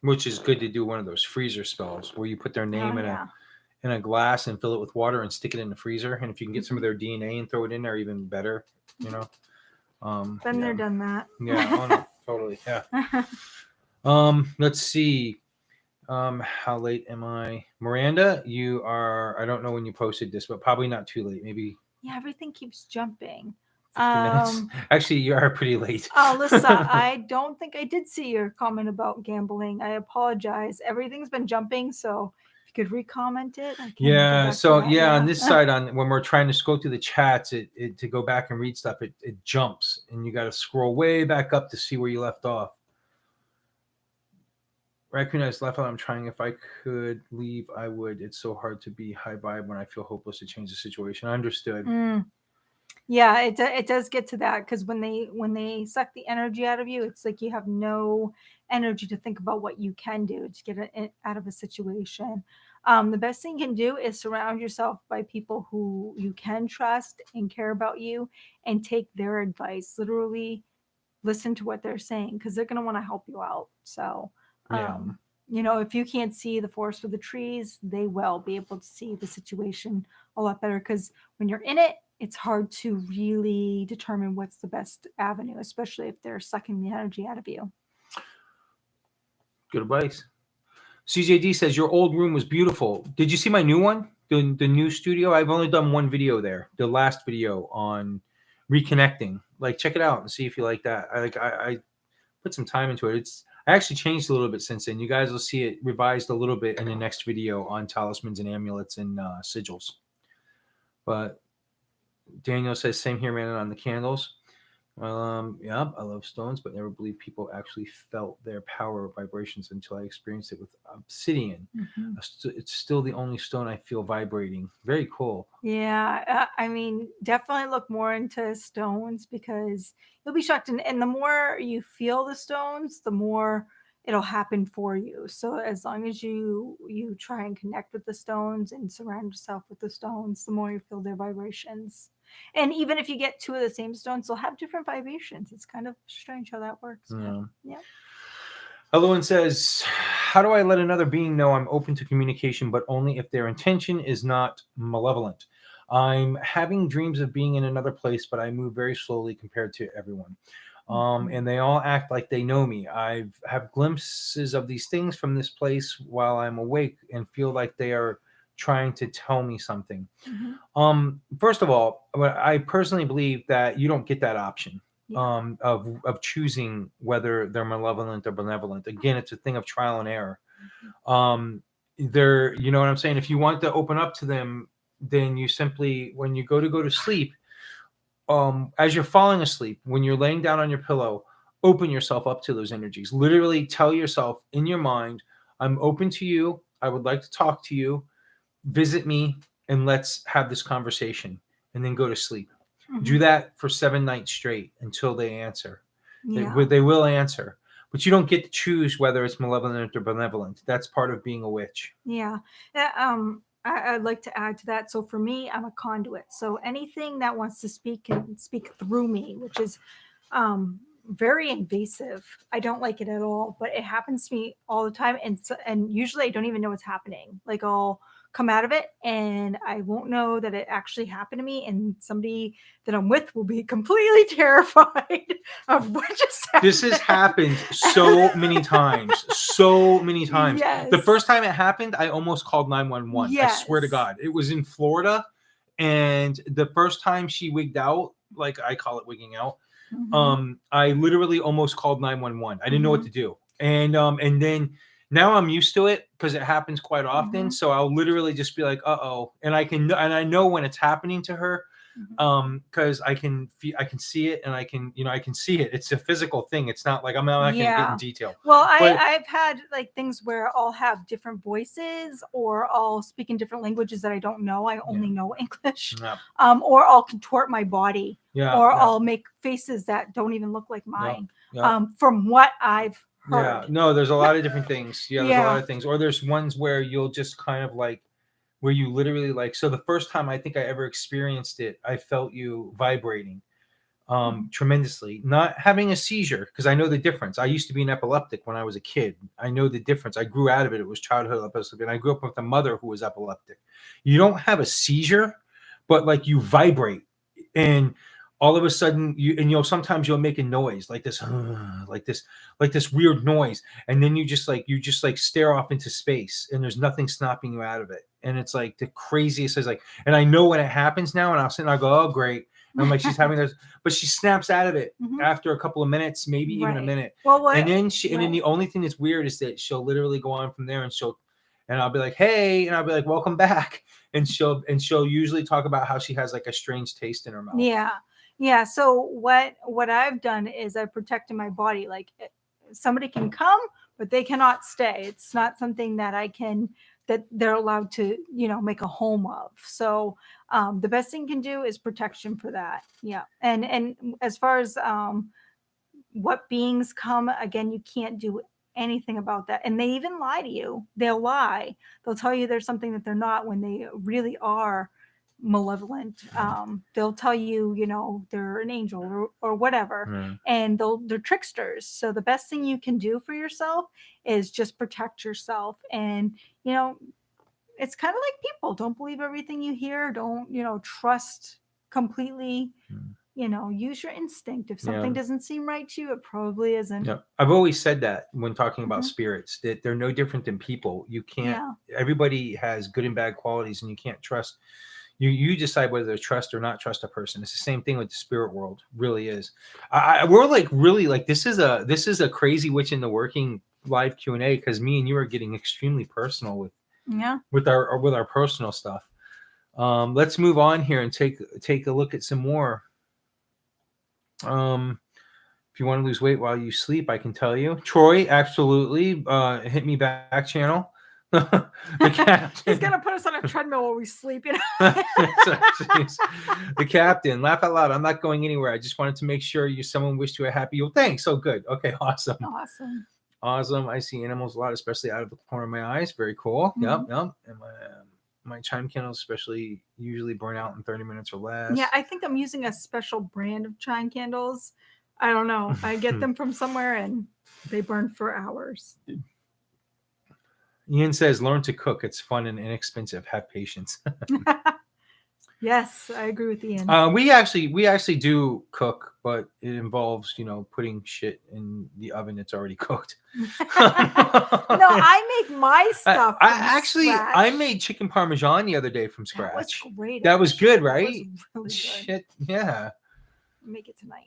Which is good to do one of those freezer spells where you put their name in a glass and fill it with water and stick it in the freezer. And if you can get some of their DNA and throw it in there, even better, Been there, done that. Yeah, totally. Yeah. Let's see. How late am I? Miranda, you are, I don't know when you posted this, but probably not too late. Maybe. Yeah, everything keeps jumping. 50 minutes. Actually, you are pretty late. Alyssa, I don't think I did see your comment about gambling. I apologize. Everything's been jumping, so if you could re-comment it. Yeah, so on this side, when we're trying to scroll through the chats, it to go back and read stuff, it jumps, and you got to scroll way back up to see where you left off. Raccoon has left out. I'm trying. If I could leave, I would. It's so hard to be high vibe when I feel hopeless to change the situation. Understood. Yeah, it does get to that because when they suck the energy out of you, it's like you have no energy to think about what you can do to get it out of a situation. The best thing you can do is surround yourself by people who you can trust and care about you and take their advice. Literally listen to what they're saying because they're going to want to help you out. So, if you can't see the forest for the trees, they will be able to see the situation a lot better because when you're in it, it's hard to really determine what's the best avenue, especially if they're sucking the energy out of you. Good advice. CJD says, your old room was beautiful. Did you see my new one? The new studio? I've only done one video there. The last video on reconnecting. Like, check it out and see if you like that. I put some time into it. I actually changed a little bit since then. You guys will see it revised a little bit in the next video on talismans and amulets and sigils. But Daniel says, same here, man, on the candles. Yeah, I love stones, but never believed people actually felt their power or vibrations until I experienced it with obsidian. It's still the only stone I feel vibrating. Very cool. Yeah, definitely look more into stones because you'll be shocked. And the more you feel the stones, the more it'll happen for you. So as long as you try and connect with the stones and surround yourself with the stones, the more you feel their vibrations. And even if you get two of the same stones, they'll have different vibrations. It's kind of strange how that works. Yeah. Elowen says, how do I let another being know I'm open to communication, but only if their intention is not malevolent? I'm having dreams of being in another place, but I move very slowly compared to everyone. And they all act like they know me. I have glimpses of these things from this place while I'm awake and feel like they are trying to tell me something. First of all, I personally believe that you don't get that option of choosing whether they're malevolent or benevolent. Again, it's a thing of trial and error. You know what I'm saying? If you want to open up to them, then you simply, when you go to sleep, as you're falling asleep, when you're laying down on your pillow, open yourself up to those energies. Literally tell yourself in your mind, I'm open to you. I would like to talk to you. Visit me and let's have this conversation, and then go to sleep. Do that for 7 nights straight until they answer. Yeah. They will answer, but you don't get to choose whether it's malevolent or benevolent. That's part of being a witch. Yeah. I'd like to add to that. So for me, I'm a conduit. So anything that wants to speak can speak through me, which is very invasive. I don't like it at all, but it happens to me all the time. And usually I don't even know what's happening. Like I'll come out of it and I won't know that it actually happened to me. And somebody that I'm with will be completely terrified of what just happened. This has happened so many times. So many times. Yes. The first time it happened, I almost called 911. Yes. I swear to God. It was in Florida. And the first time she wigged out, like I call it wigging out, I literally almost called 911. I didn't know what to do. And then now I'm used to it because it happens quite often. So I'll literally just be like, uh-oh. And I know when it's happening to her, because I can see it, and I can see it. It's a physical thing. It's not like I'm not going to get in detail. Well, I've had like things where I'll have different voices, or I'll speak in different languages that I don't know. I only know English. Or I'll contort my body, or I'll make faces that don't even look like mine. From what I've heard. Yeah, no, there's a lot of different things. Yeah, there's a lot of things. Or there's ones where you'll just kind of like, where you literally like, so the first time I think I ever experienced it, I felt you vibrating tremendously. Not having a seizure, because I know the difference. I used to be an epileptic when I was a kid. I know the difference. I grew out of it. It was childhood epilepsy. And I grew up with a mother who was epileptic. You don't have a seizure, but like you vibrate. And all of a sudden sometimes you'll make a noise like this, like this weird noise. And then you just like stare off into space, and there's nothing stopping you out of it. And it's like the craziest is like, and I know when it happens now, and I'll sit and I go, oh, great. And I'm like, she's having this, but she snaps out of it after a couple of minutes, maybe even a minute. Well, and then the only thing that's weird is that she'll literally go on from there, and I'll be like, hey, and I'll be like, welcome back. And she'll usually talk about how she has like a strange taste in her mouth. Yeah. So what I've done is I've protected my body. Like somebody can come, but they cannot stay. It's not something that they're allowed to, make a home of. So the best thing you can do is protection for that. Yeah. And as far as what beings come, again, you can't do anything about that. And they even lie to you. They'll lie. They'll tell you there's something that they're not when they really are malevolent. They'll tell you, they're an angel or whatever, and they're tricksters. So the best thing you can do for yourself is just protect yourself. And it's kind of like people. Don't believe everything you hear. Don't trust completely. Use your instinct. If something doesn't seem right to you, it probably isn't. Yeah. I've always said that when talking about spirits, that they're no different than people. You can't, everybody has good and bad qualities, and you can't trust. You decide whether to trust or not trust a person. It's the same thing with the spirit world. Really is. We're like really like this is a crazy witch in the working live Q&A, because me and you are getting extremely personal with our personal stuff. Let's move on here and take a look at some more. If you want to lose weight while you sleep, I can tell you. Troy, absolutely. Hit me back channel. The captain. He's gonna put us on a treadmill while we sleep. The captain, laugh out loud. I'm not going anywhere. I just wanted to make sure someone wished you a happy Yule. Thanks. So good. Okay, awesome. I see animals a lot, especially out of the corner of my eyes. Very cool. Yep. And my chime candles usually burn out in 30 minutes or less. Yeah, I think I'm using a special brand of chime candles. I don't know. I get them from somewhere and they burn for hours. Ian says, learn to cook. It's fun and inexpensive. Have patience. Yes, I agree with Ian. We actually do cook, but it involves, putting shit in the oven that's already cooked. No, I make my stuff. I made chicken parmesan the other day from scratch. That was great. That was good, right? That was really good. Shit, yeah. Make it tonight.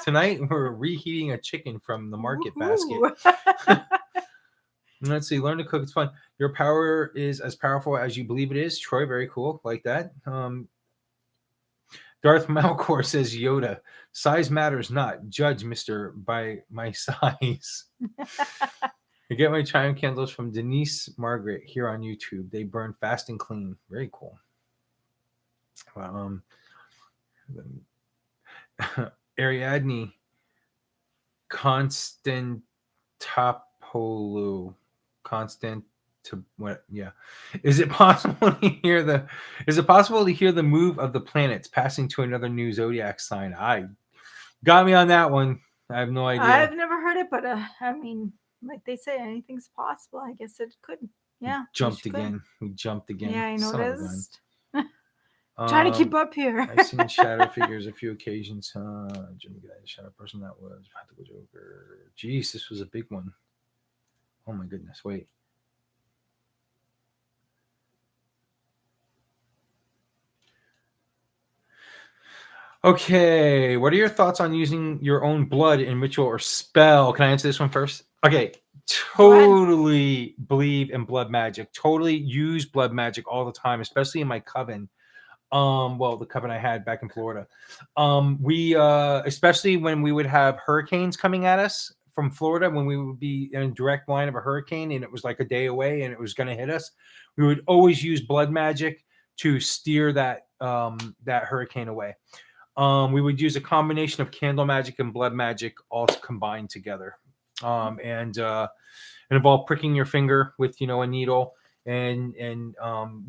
Tonight we're reheating a chicken from the market basket. Let's see. Learn to cook. It's fun. Your power is as powerful as you believe it is. Troy, very cool. Like that. Darth Malcor says Yoda, size matters not. Judge, mister, by my size. I get my chime candles from Denise Margaret here on YouTube. They burn fast and clean. Very cool. Ariadne Constantopoulos. Yeah. Is it possible to hear the move of the planets passing to another new zodiac sign? I got me on that one. I have no idea. I've never heard it, but I mean, like they say, anything's possible. I guess it could. Yeah. Jumped again. We jumped again. Yeah, I noticed. Trying to keep up here. I've seen shadow figures a few occasions. Jimmy Guy, the shadow person that was Practical Joker. Jeez, this was a big one. Oh my goodness. Wait. Okay, what are your thoughts on using your own blood in ritual or spell? Can I answer this one first? Okay, totally believe in blood magic. Totally use blood magic all the time, especially in my coven. Well, the coven I had back in Florida. We especially when we would have hurricanes coming at us from Florida, when we would be in a direct line of a hurricane and it was like a day away and it was going to hit us, we would always use blood magic to steer that hurricane away. We would use a combination of candle magic and blood magic all combined together. And it involved pricking your finger with, a needle and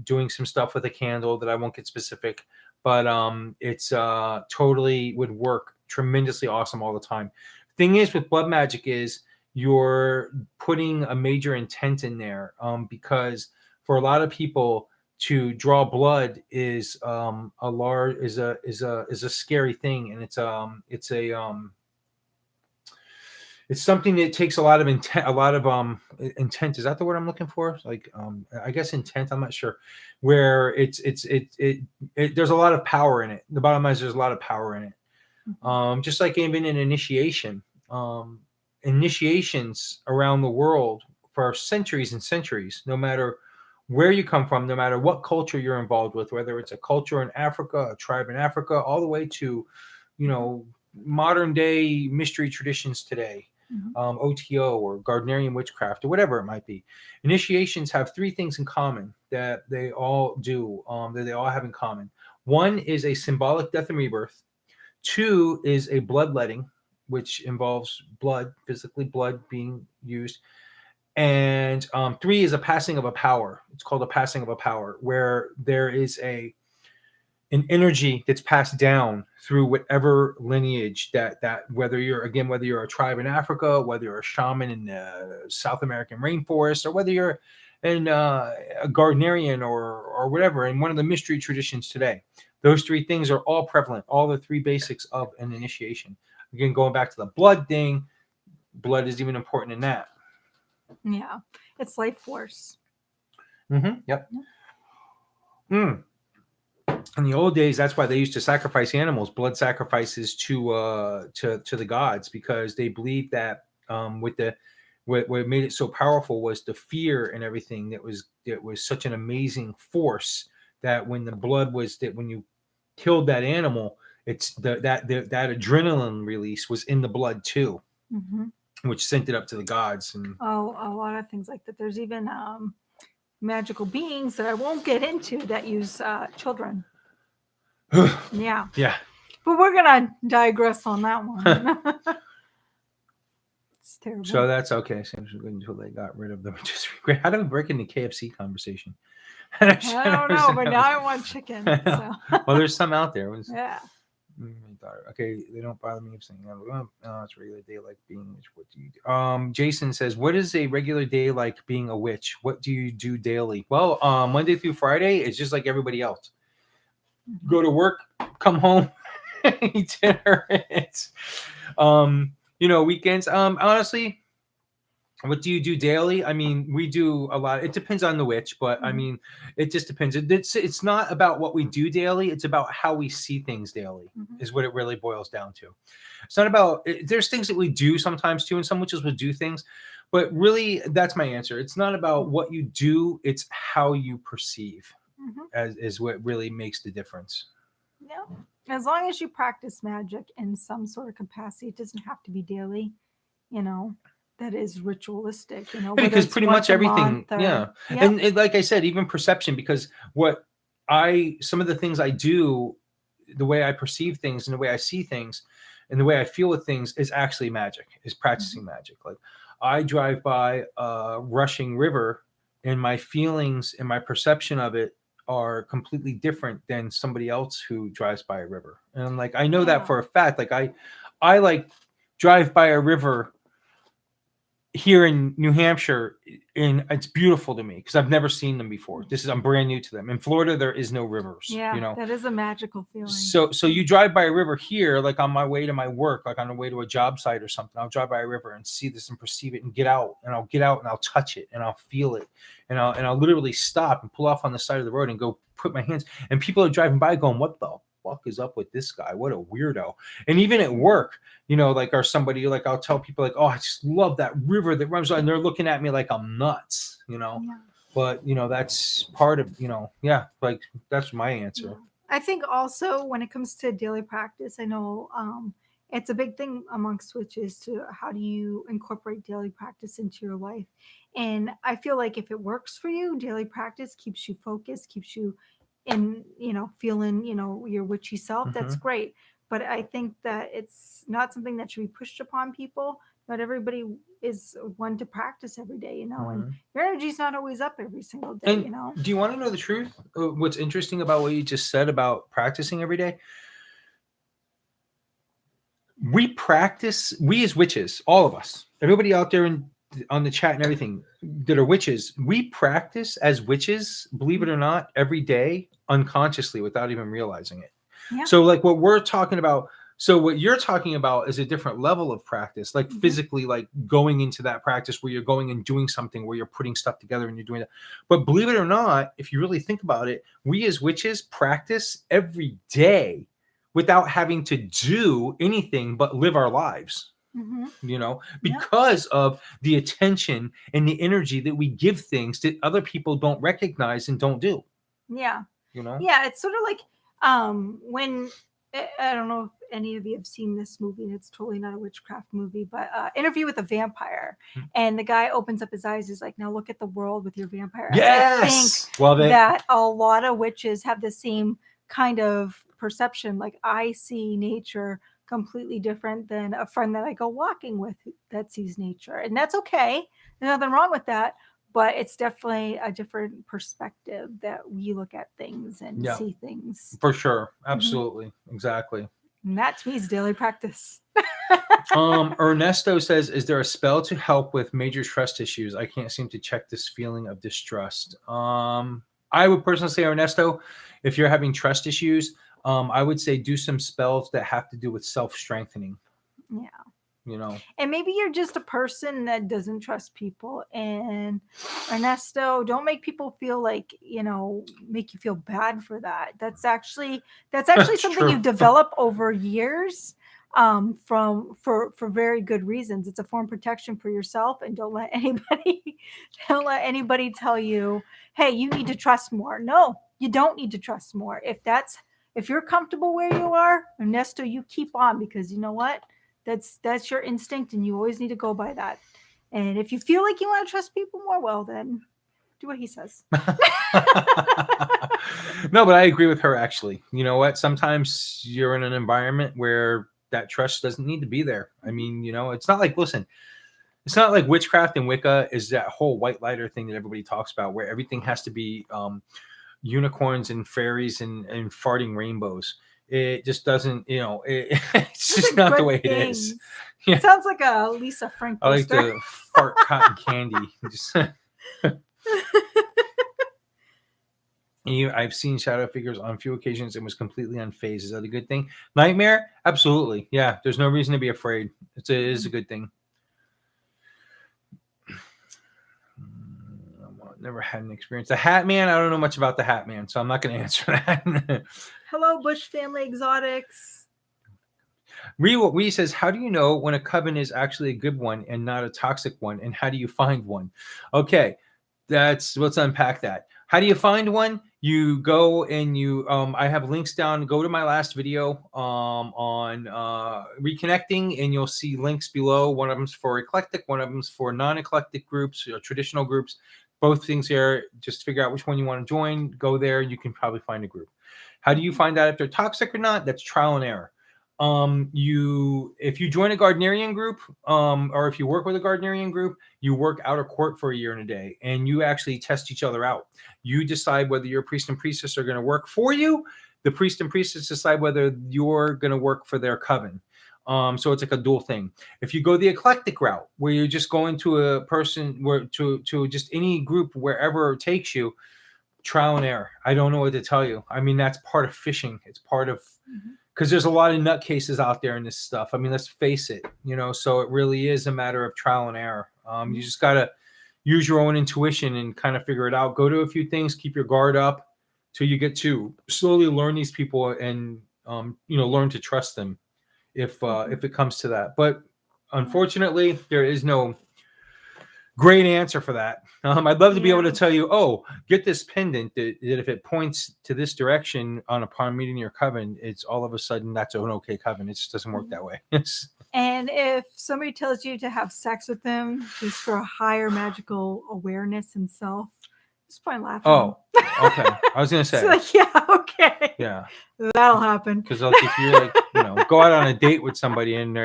doing some stuff with a candle that I won't get specific, but it's totally would work tremendously awesome all the time. Thing is with blood magic is you're putting a major intent in there, because for a lot of people, to draw blood is a scary thing, and it's something that takes a lot of intent. Intent, is that the word I'm looking for? Like I guess intent. I'm not sure. Where it's there's a lot of power in it. The bottom line is there's a lot of power in it. Just like even in initiation, initiations around the world for centuries and centuries, no matter where you come from, no matter what culture you're involved with, whether it's a culture in Africa, a tribe in Africa, all the way to, modern day mystery traditions today, OTO or Gardnerian witchcraft or whatever it might be. Initiations have three things in common that they all do, that they all have in common. One is a symbolic death and rebirth. Two is a bloodletting, which involves blood, physically blood being used. And three is a passing of a power. It's called a passing of a power, where there is an energy that's passed down through whatever lineage that whether you're a tribe in Africa, whether you're a shaman in the South American rainforest, or whether you're in a Gardnerian or whatever in one of the mystery traditions today. Those three things are all prevalent, all the three basics of an initiation. Again, going back to the blood thing, blood is even important in that. Yeah, it's life force. Yep. In the old days, that's why they used to sacrifice animals, blood sacrifices to the gods, because they believed that what made it so powerful was the fear and everything. It was such an amazing force that when you killed that animal, it's that adrenaline release was in the blood too. Which sent it up to the gods. And a lot of things like that. There's even magical beings that I won't get into that use children. Yeah. But we're gonna digress on that one. It's terrible. So that's okay. Seems good until they got rid of them. Just great. How do we break into KFC conversation? I don't know, but now I want chicken. So. Well, there's some out there. Yeah. Okay, they don't bother me. Saying, it's a regular day like being a witch. What do you do? Jason says, what is a regular day like being a witch? What do you do daily? Well, Monday through Friday, it's just like everybody else. Go to work, come home, eat dinner. It's, weekends. Honestly, what do you do daily? I mean, we do a lot. It depends on the witch, but I mean, it just depends. It's not about what we do daily. It's about how we see things daily is what it really boils down to. It's not about, there's things that we do sometimes too, and some witches will do things, but really that's my answer. It's not about what you do. It's how you perceive is what really makes the difference. Yeah. As long as you practice magic in some sort of capacity, it doesn't have to be daily, you know, that is ritualistic, you know, Yeah, whether because it's pretty much once a everything, month or, yeah. yep. And like I said, even perception, because some of the things I do, the way I perceive things and the way I see things and the way I feel with things is actually magic, is practicing magic. Like I drive by a rushing river and my feelings and my perception of it are completely different than somebody else who drives by a river. And I'm like, I know that Yeah. for a fact. Like I like drive by a river here in New Hampshire, and it's beautiful to me because I've never seen them before. I'm brand new to them. In Florida, there is no rivers, Yeah, you know. that is a magical feeling. So you drive by a river here, like on my way to my work, like on the way to a job site or something. I'll drive by a river and see this and perceive it and get out, and I'll get out and I'll touch it and I'll feel it, and I'll literally stop and pull off on the side of the road and go put my hands. And people are driving by going, "What the fuck is up with this guy? What a weirdo!" And even at work, you know, like, or somebody, like, I'll tell people like, "Oh, I just love that river that runs," and they're looking at me like I'm nuts, you know. Yeah. But you know, that's part of, you know, yeah, like that's my answer. Yeah. I think also when it comes to daily practice, I know it's a big thing amongst witches to how do you incorporate daily practice into your life. And I feel like if it works for you, daily practice keeps you focused, keeps you in, you know, feeling, you know, your witchy self. That's Mhm. great. But I think that it's not something that should be pushed upon people. Not everybody is one to practice every day, you know, and Mhm. your energy's not always up every single day, And you know. do you want to know the truth? What's interesting about what you just said about practicing every day? We practice, we as witches, all of us, everybody out there on the chat and everything that are witches, we practice as witches, believe it or not, every day unconsciously without even realizing it. Yeah. So, like what we're talking about, so what you're talking about is a different level of practice, like Mhm. physically, like going into that practice where you're going and doing something where you're putting stuff together and you're doing that. But believe it or not, if you really think about it, we as witches practice every day without having to do anything but live our lives, Mhm. you know, Yeah. because of the attention and the energy that we give things that other people don't recognize and don't do, Yeah. you know. Yeah, it's sort of like when I don't know if any of you have seen this movie, and it's totally not a witchcraft movie, but Interview with a Vampire. And the guy opens up his eyes, he's like, now look at the world with your vampire eyes. I think Yes, well, that a lot of witches have the same kind of perception. Like I see nature completely different than a friend that I go walking with that sees nature. And that's okay. There's nothing wrong with that, but it's definitely a different perspective that we look at things and yeah, see things. for sure, absolutely, exactly. And that to me is daily practice. Ernesto says, is there a spell to help with major trust issues? I can't seem to check this feeling of distrust. I would personally say, Ernesto, if you're having trust issues, I would say do some spells that have to do with self-strengthening, Yeah. you know. And maybe you're just a person that doesn't trust people. And Ernesto, don't make people feel like, you know, make you feel bad for that. That's actually That's something you true. develop over years for very good reasons. It's a form of protection for yourself, and don't let anybody don't let anybody tell you, hey, you need to trust more. No, you don't need to trust more. If you're comfortable where you are, Ernesto, you keep on, because you know what? That's your instinct, and you always need to go by that. And if you feel like you want to trust people more, well, then do what he says. No, but I agree with her, actually. You know what? Sometimes you're in an environment where that trust doesn't need to be there. I mean, you know, it's not like, listen, it's not like witchcraft and Wicca is that whole white lighter thing that everybody talks about where everything has to be unicorns and fairies and farting rainbows. It just doesn't, you know, it's Those just are not the good way it things. is. Yeah. Sounds like a Lisa Frank I like poster. to fart cotton candy. Just, I've seen shadow figures on a few occasions and was completely unfazed. Is that a good thing? Nightmare? Absolutely. Yeah. There's no reason to be afraid. It is a good thing. Never had an experience. The Hat Man, I don't know much about the Hat Man, so I'm not going to answer that. Hello, Bush Family Exotics. Ree says, how do you know when a coven is actually a good one and not a toxic one? And how do you find one? Okay, let's unpack that. How do you find one? you go and you I have links down. Go to my last video on reconnecting, and you'll see links below. One of them's for eclectic, one of them's for non-eclectic groups or traditional groups. Both things there. Just figure out which one you want to join. Go there. You can probably find a group. How do you find out if they're toxic or not? That's trial and error. If you join a Gardnerian group, or if you work with a Gardnerian group, you work out of court for a year and a day, and you actually test each other out. You decide whether your priest and priestess are going to work for you. The priest and priestess decide whether you're going to work for their coven. So it's like a dual thing. If you go the eclectic route, where you're just going to a person, where to just any group, wherever it takes you, trial and error. I don't know what to tell you. I mean, that's part of fishing. It's part of, because there's a lot of nutcases out there in this stuff. I mean, let's face it, so it really is a matter of trial and error. You just got to use your own intuition and kind of figure it out. Go to a few things, keep your guard up till you get to slowly learn these people and, learn to trust them if it comes to that. But unfortunately, there is no great answer for that. I'd love to be able to tell you, get this pendant that if it points to this direction upon meeting your coven, it's all of a sudden that's an okay coven. It just doesn't work that way. And if somebody tells you to have sex with them just for a higher magical awareness and self, just point laughing. Oh, okay. I was gonna say. Okay. Yeah. That'll happen. Because like, if you're like, go out on a date with somebody and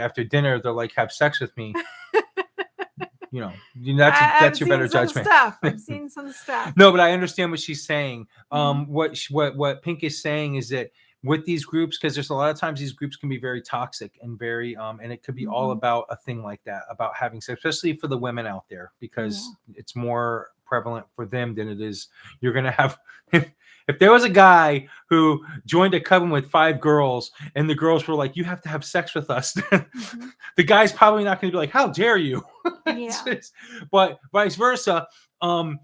after dinner they're like, have sex with me. That's your better judgment. I've seen some stuff. No, but I understand what she's saying. What Pink is saying is that with these groups, because there's a lot of times these groups can be very toxic and very and it could be all about a thing like that, about having sex, especially for the women out there, because it's more prevalent for them than it is. You're gonna have if there was a guy who joined a coven with 5 girls and the girls were like, you have to have sex with us, the guy's probably not going to be like, how dare you? But vice versa. Even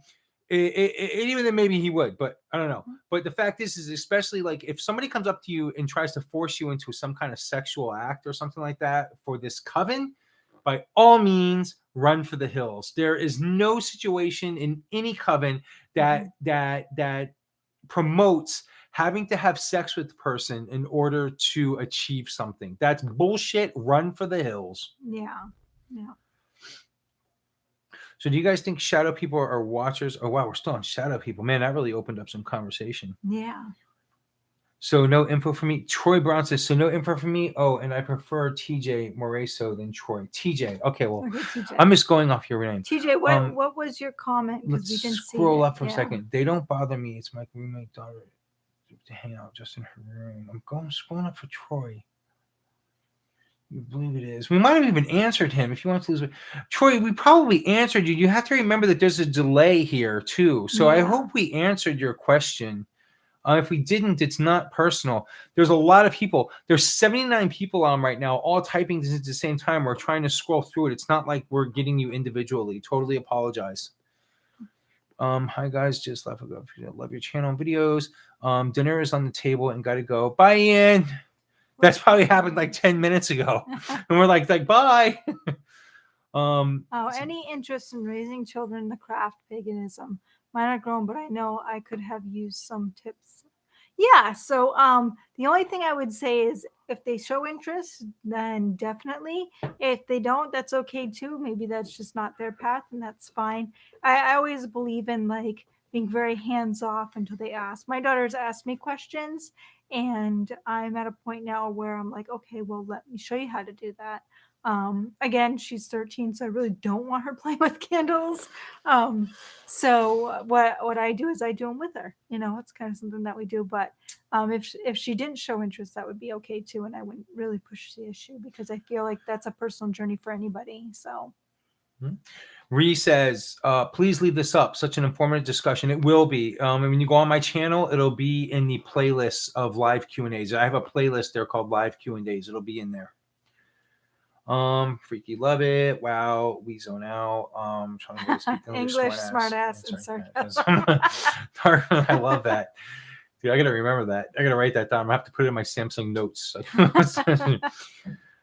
then maybe he would, but I don't know. But the fact is especially like if somebody comes up to you and tries to force you into some kind of sexual act or something like that for this coven, by all means, run for the hills. There is no situation in any coven that promotes having to have sex with the person in order to achieve something. That's bullshit. Run for the hills. Yeah. So do you guys think shadow people are watchers? Oh, wow, we're still on shadow people. Man, that really opened up some conversation. Yeah. So no info for me. Troy Brown says, so no info for me. Oh, and I prefer TJ Moreso than Troy. TJ. Okay, well, TJ. I'm just going off your name. TJ, what was your comment? Let's we didn't scroll up for a second. They don't bother me. It's my roommate daughter to hang out just in her room. I'm scrolling up for Troy. You believe it is. We might have even answered him if you want to lose. Troy, we probably answered you. You have to remember that there's a delay here too. So I hope we answered your question. If we didn't, it's not personal. There's a lot of people. There's 79 people on right now, all typing this at the same time. We're trying to scroll through it. It's not like we're getting you individually. Totally apologize. Hi guys, just love your channel and videos. Dinner is on the table and gotta go. Bye, Ian. That's probably happened like 10 minutes ago. And we're like bye. Any interest in raising children in the craft paganism? Mine are grown, but I know I could have used some tips. Yeah, so the only thing I would say is if they show interest, then definitely. If they don't, that's okay too. Maybe that's just not their path, and that's fine. I always believe in like being very hands off until they ask. My daughter's asked me questions, and I'm at a point now where I'm like, okay, well, let me show you how to do that. Again, she's 13, so I really don't want her playing with candles. So what I do is I do them with her. It's kind of something that we do. But if she didn't show interest, that would be okay too, and I wouldn't really push the issue because I feel like that's a personal journey for anybody. So. Ree says, please leave this up. Such an informative discussion. It will be. And when you go on my channel, it'll be in the playlist of live Q&As. I have a playlist there called live Q&As. It'll be in there. Freaky love it. Wow, we zone out. Trying to speak English, smartass, and sarcasm. I love that. Dude, I gotta remember that. I gotta write that down. I have to put it in my Samsung notes.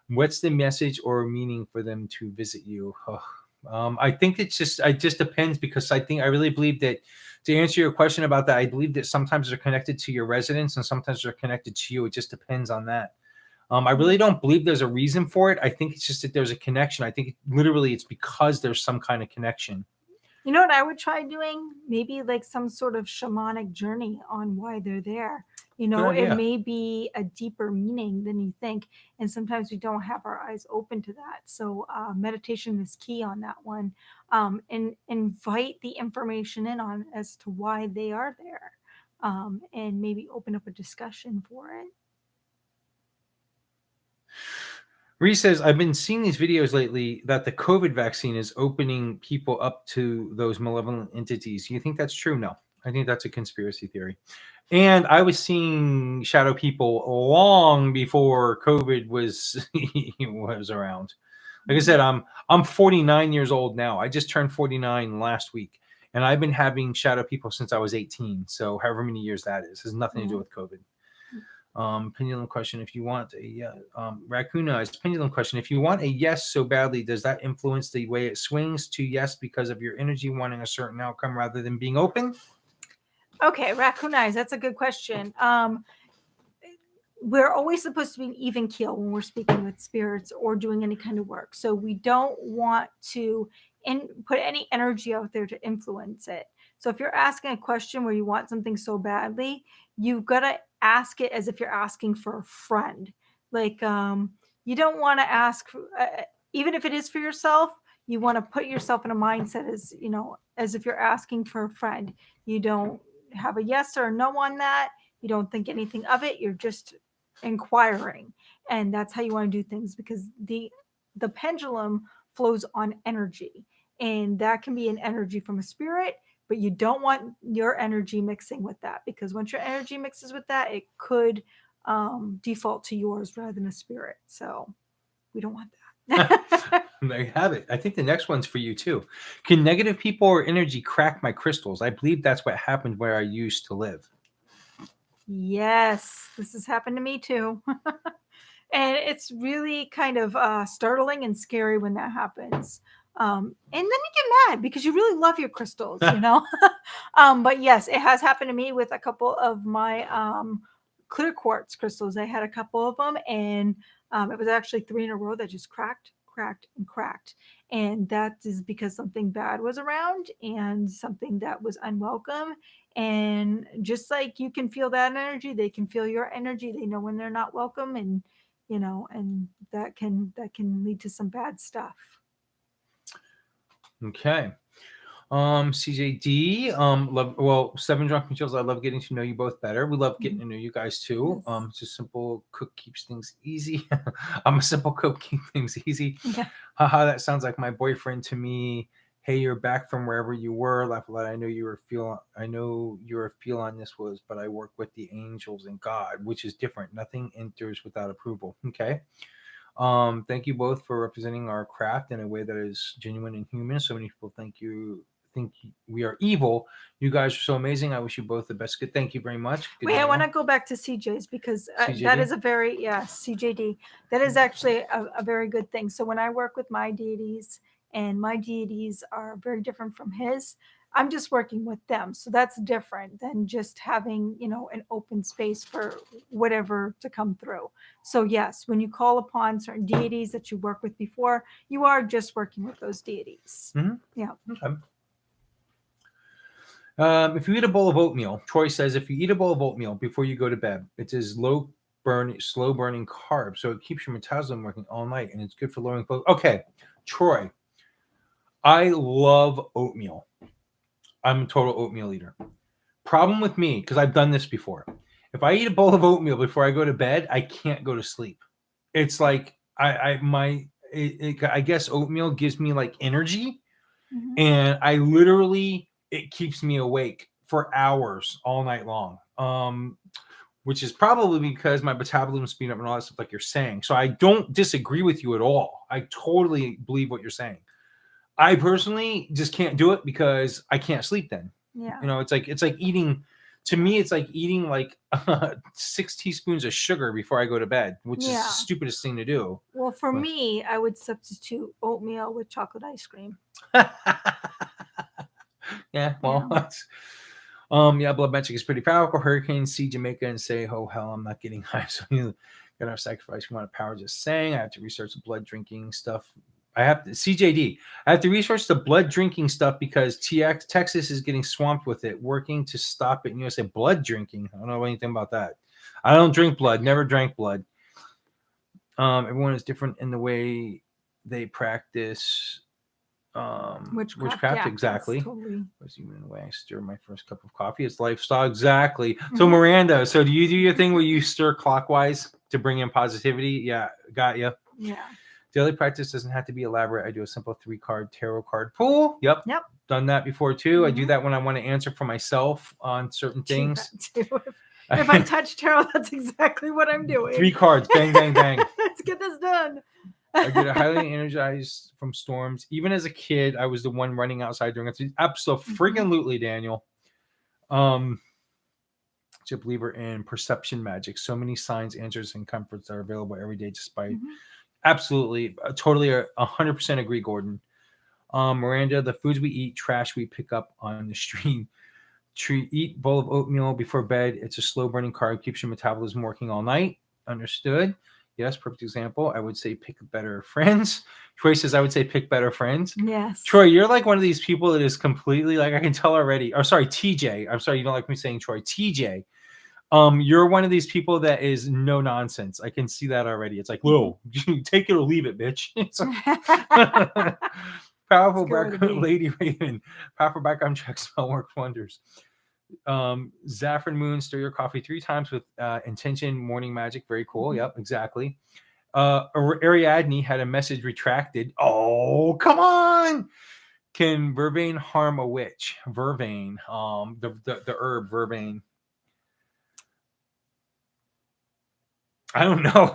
What's the message or meaning for them to visit you? I think it just depends, because I really believe that to answer your question about that, I believe that sometimes they're connected to your residence and sometimes they're connected to you. It just depends on that. I really don't believe there's a reason for it. I think it's just that there's a connection. I think literally it's because there's some kind of connection. You know what I would try doing? Maybe like some sort of shamanic journey on why they're there. You know, Good it idea. may be a deeper meaning than you think. And sometimes we don't have our eyes open to that. So meditation is key on that one. And invite the information in on as to why they are there. And maybe open up a discussion for it. Reese says, I've been seeing these videos lately that the COVID vaccine is opening people up to those malevolent entities. Do you think that's true? No, I think that's a conspiracy theory. And I was seeing shadow people long before COVID was was around. Like I said, I'm 49 years old now. I just turned 49 last week, and I've been having shadow people since I was 18. So however many years that is, has nothing to do with COVID. Pendulum question: if you want a raccoon eyes pendulum question, if you want a yes so badly, does that influence the way it swings to yes because of your energy wanting a certain outcome rather than being open? Okay, raccoon eyes. That's a good question. We're always supposed to be an even keel when we're speaking with spirits or doing any kind of work. So we don't want to put any energy out there to influence it. So if you're asking a question where you want something so badly, you've got to ask it as if you're asking for a friend. Like you don't want to ask, even if it is for yourself, you want to put yourself in a mindset as, you know, as if you're asking for a friend. You don't have a yes or a no on that. You don't think anything of it. You're just inquiring, and that's how you want to do things, because the pendulum flows on energy, and that can be an energy from a spirit, but you don't want your energy mixing with that, because once your energy mixes with that, it could default to yours rather than a spirit. So we don't want that. There you have it. I think the next one's for you too. Can negative people or energy crack my crystals? I believe that's what happened where I used to live. Yes, this has happened to me too. And it's really kind of startling and scary when that happens. And then you get mad because you really love your crystals, you know? But yes, it has happened to me with a couple of my clear quartz crystals. I had a couple of them, and it was actually 3 in a row that just cracked, cracked, and cracked. And that is because something bad was around and something that was unwelcome. And just like you can feel that energy, they can feel your energy. They know when they're not welcome, and you know, and that can lead to some bad stuff. Okay. CJD, love 7 Drunken Chills. I love getting to know you both better. We love getting to know you guys too. Yes. It's a simple cook keeps things easy. I'm a simple cook, keep things easy. Yeah. Haha, that sounds like my boyfriend to me. Hey, you're back from wherever you were. Laugh a lot. I know your feel on this was, but I work with the angels and God, which is different. Nothing enters without approval. Okay. Thank you both for representing our craft in a way that is genuine and human. So many people think we are evil. You guys are so amazing. I wish you both the best. Good. Thank you very much. Good Wait, I want to email. go back to CJ's because that CJD? is a very, CJD. That is actually a very good thing. So when I work with my deities, and my deities are very different from his, I'm just working with them. So that's different than just having, you know, an open space for whatever to come through. So yes, when you call upon certain deities that you worked with before, you are just working with those deities. Mhm. Yeah. Okay. If you eat a bowl of oatmeal, Troy says, if you eat a bowl of oatmeal before you go to bed, it's a slow burning carb, so it keeps your metabolism working all night, and it's good for lowering blood. Okay, Troy, I love oatmeal. I'm a total oatmeal eater. Problem with me, because I've done this before. If I eat a bowl of oatmeal before I go to bed, I can't go to sleep. It's like I guess oatmeal gives me like energy, Mhm. and I literally it keeps me awake for hours all night long. Which is probably because my metabolism speed up and all that stuff, like you're saying. So I don't disagree with you at all. I totally believe what you're saying. I personally just can't do it because I can't sleep then. Yeah. You know, it's like eating. To me, it's like eating like 6 teaspoons of sugar before I go to bed, which is the Yeah. stupidest thing to do. Well, for But- me, I would substitute oatmeal with chocolate ice cream. Yeah, well, Yeah. Yeah, blood magic is pretty powerful. Hurricanes see Jamaica and say, "Oh hell, I'm not getting high." So you got our sacrifice. We want a power. Just saying. I have to research the blood drinking stuff. I have to CJD. I have to research the blood drinking stuff because Texas is getting swamped with it. Working to stop it. And you say blood drinking. I don't know anything about that. I don't drink blood. Never drank blood. Everyone is different in the way they practice. Witchcraft, exactly. Totally. Was even the way I stir my first cup of coffee. It's lifestyle, exactly. So Miranda, so do you do your thing where you stir clockwise to bring in positivity? Yeah, got you. Yeah. Daily practice doesn't have to be elaborate. I do a simple 3-card tarot card pull. Yep. Done that before too. I do that when I want to answer for myself on certain things. If I touch tarot, that's exactly what I'm doing. 3 cards, bang, bang, bang. Let's get this done. I get highly energized from storms. Even as a kid, I was the one running outside during it. Absolutely, Daniel. To believer in perception magic. So many signs, answers, and comforts are available every day, despite absolutely, totally, 100% agree, Gordon. Miranda, the foods we eat, trash we pick up on the street. Eat bowl of oatmeal before bed. It's a slow burning carb, keeps your metabolism working all night. Understood. Yes, perfect example. I would say pick better friends. Troy says I would say pick better friends. Yes. Troy, you're like one of these people that is completely like I can tell already. Or sorry, TJ. I'm sorry, you don't like me saying Troy. TJ. You're one of these people that is no nonsense. I can see that already. It's like, whoa, take it or leave it, bitch. It's like, powerful background, Lady Raven. Powerful background check spell work wonders. Saffron Moon, stir your coffee 3 times with intention, morning magic. Very cool. Yep, exactly. Ariadne had a message retracted. Oh, come on. Can vervain harm a witch? Vervain, the herb vervain. I don't know.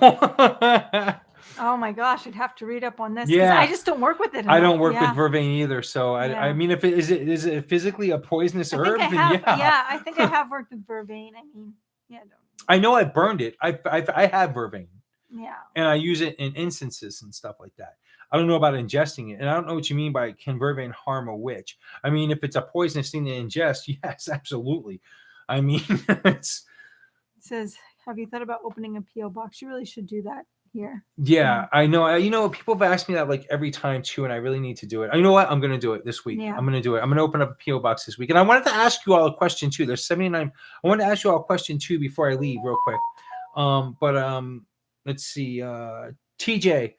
Oh my gosh, I'd have to read up on this. Yeah, I just don't work with it enough. I don't work with vervain either. So I mean, if it is it physically a poisonous herb? I think I have worked with vervain. I mean, I know I burned it. I have vervain. Yeah. And I use it in instances and stuff like that. I don't know about ingesting it. And I don't know what you mean by can vervain harm a witch. I mean, if it's a poisonous thing to ingest, yes, absolutely. I mean, it says, have you thought about opening a P.O. box? You really should do that here. Yeah, I know. You know, people have asked me that like every time too, and I really need to do it. You know what? I'm going to do it this week. I'm going to do it. I'm going to open up a P.O. box this week. And I wanted to ask you all a question too. There's 79. I wanted to ask you all a question too before I leave real quick. Let's see. TJ,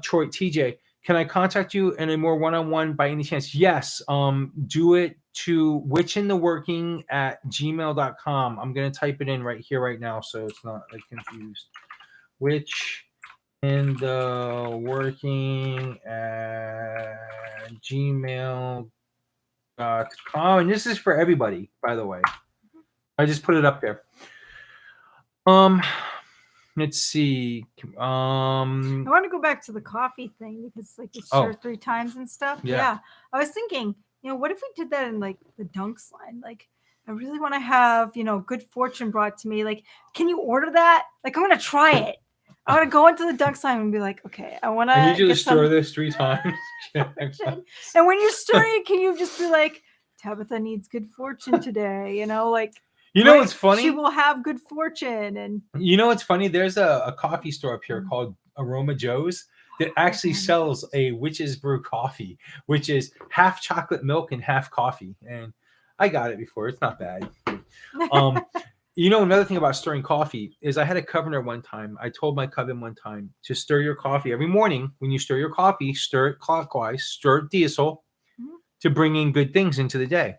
Troy, TJ, can I contact you in a more one-on-one by any chance? Yes. Do it to witchintheworking@gmail.com. I'm going to type it in right here, right now, so it's not like confused. witchintheworking@gmail.com. And this is for everybody, by the way. I just put it up there. Let's see. I want to go back to the coffee thing because like you stir 3 times and stuff. Yeah. I was thinking, what if we did that in like the dunks line? Like I really want to have, good fortune brought to me. Like, can you order that? Like, I'm going to try it. I want to go into the dunks line and be like, okay, I want to. I need you to stir this 3 times. And when you stir it, can you just be like, Tabitha needs good fortune today? Like. You know what's funny? She will have good fortune. And you know what's funny? There's a coffee store up here called Aroma Joe's that actually sells a witch's brew coffee, which is half chocolate milk and half coffee. And I got it before. It's not bad. Another thing about stirring coffee is I had a covener one time. I told my coven one time to stir your coffee every morning. When you stir your coffee, stir it clockwise, stir it diesel to bring in good things into the day.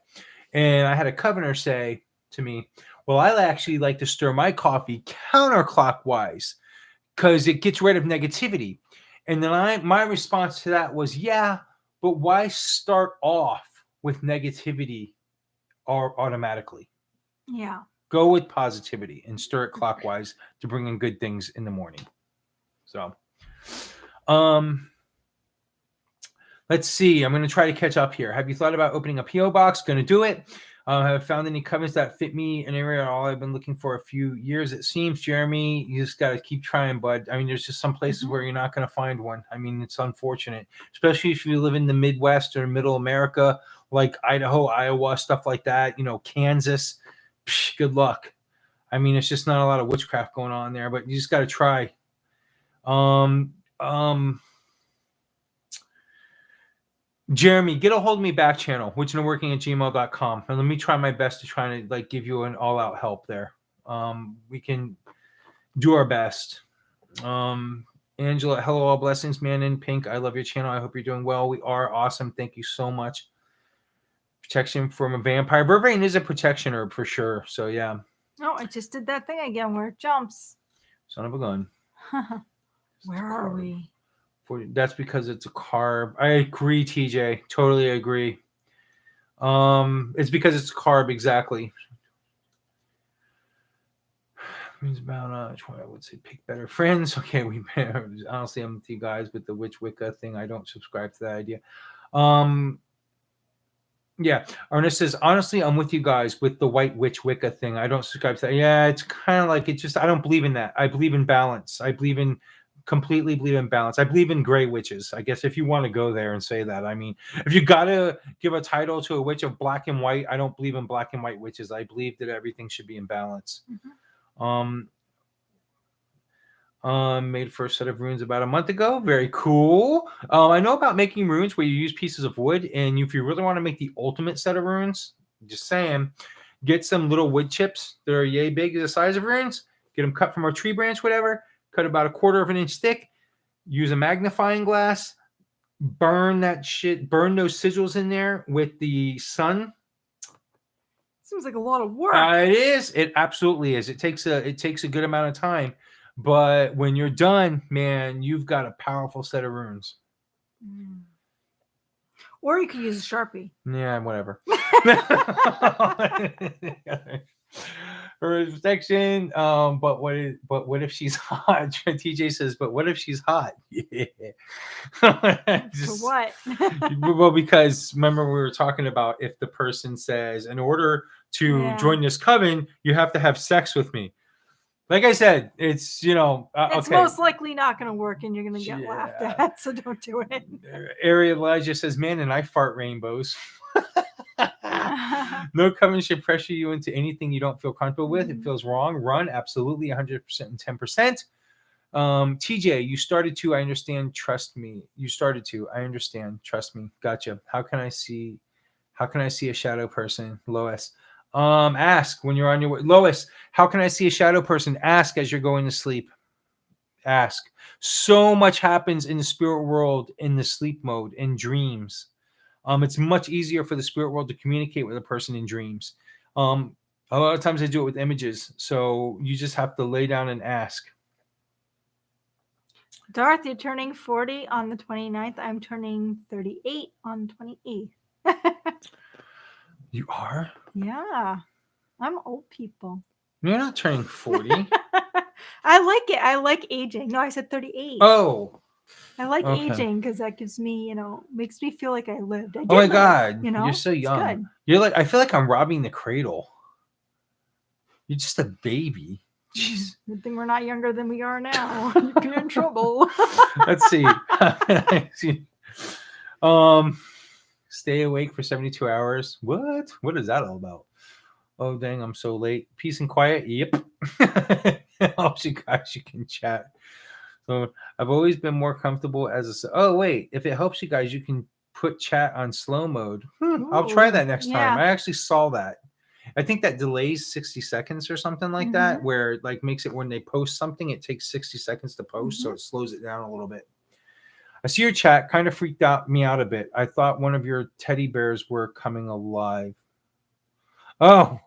And I had a covener say to me, well, I actually like to stir my coffee counterclockwise because it gets rid of negativity. And then my response to that was, yeah, but why start off with negativity or automatically? Yeah. Go with positivity and stir it clockwise to bring in good things in the morning. So, let's see. I'm going to try to catch up here. Have you thought about opening a P.O. box? Going to do it. Have found any covens that fit me an area all I've been looking for a few years. It seems, Jeremy, you just got to keep trying, bud. I mean, there's just some places where you're not going to find one. I mean, it's unfortunate, especially if you live in the Midwest or Middle America, like Idaho, Iowa, stuff like that. Kansas. Psh, good luck. I mean, it's just not a lot of witchcraft going on there, but you just got to try. Jeremy, get a hold of me back channel, witchandworking@gmail.com. And let me try my best to try to give you an all-out help there. We can do our best. Angela, hello, all blessings, man in pink. I love your channel. I hope you're doing well. We are awesome. Thank you so much. Protection from a vampire. Vervain is a protection herb for sure. So yeah. Oh, I just did that thing again where it jumps. Son of a gun. Where are we? That's because it's a carb. I agree, TJ. Totally agree. It's because it's a carb, exactly. Means about I would say pick better friends. Okay, honestly, I'm with you guys with the witch Wicca thing. I don't subscribe to that idea. Yeah, Ernest says, honestly, I'm with you guys with the white witch Wicca thing. I don't subscribe to that. Yeah, it's kind of like I don't believe in that. I believe in balance. Completely believe in balance. I believe in gray witches. I guess if you want to go there and say that. I mean, if you got to give a title to a witch of black and white, I don't believe in black and white witches. I believe that everything should be in balance. Made first set of runes about a month ago. Very cool. I know about making runes where you use pieces of wood, and if you really want to make the ultimate set of runes, just saying, get some little wood chips that are yay big, the size of runes. Get them cut from a tree branch, whatever. Cut about a 1/4 inch thick. Use a magnifying glass. Burn that shit. Burn those sigils in there with the sun. Seems like a lot of work. It is. It absolutely is. It takes a good amount of time. But when you're done, man, you've got a powerful set of runes. Or you could use a Sharpie. Yeah, whatever. For protection. But what if she's hot? TJ says, but what if she's hot? Yeah. For what? Well, because remember we were talking about if the person says, in order to join this coven, you have to have sex with me. Like I said, it's it's most likely not going to work, and you're going to get laughed at. So don't do it. Ari Elijah says, "Man, and I fart rainbows." No coven should pressure you into anything you don't feel comfortable with. It feels wrong. Run, absolutely, 100% and 10%. TJ, you started to. I understand. Trust me. You started to. I understand. Trust me. Gotcha. How can I see a shadow person? Lois. Ask when you're on your way. Lois, how can I see a shadow person? Ask as you're going to sleep. Ask. So much happens in the spirit world in the sleep mode, in dreams. It's much easier for the spirit world to communicate with a person in dreams. A lot of times I do it with images. So you just have to lay down and ask. Darth, you're turning 40 on the 29th. I'm turning 38 on the 28th. You are? Yeah. I'm old people. You're not turning 40. I like it. I like aging. No, I said 38. Oh. I like aging because that gives me, makes me feel like I lived. Oh my God. You're so young. Good. You're like, I feel like I'm robbing the cradle. You're just a baby. Jeez. Good thing we're not younger than we are now. You'd be in trouble. Let's see. Stay awake for 72 hours. What? What is that all about? Oh, dang, I'm so late. Peace and quiet. Yep. Helps you guys, you can chat. So I've always been more comfortable as a... Oh, wait. If it helps you guys, you can put chat on slow mode. I'll try that next time. I actually saw that. I think that delays 60 seconds or something like that, where it like makes it when they post something, it takes 60 seconds to post, so it slows it down a little bit. I see your chat kind of freaked me out a bit. I thought one of your teddy bears were coming alive. Oh,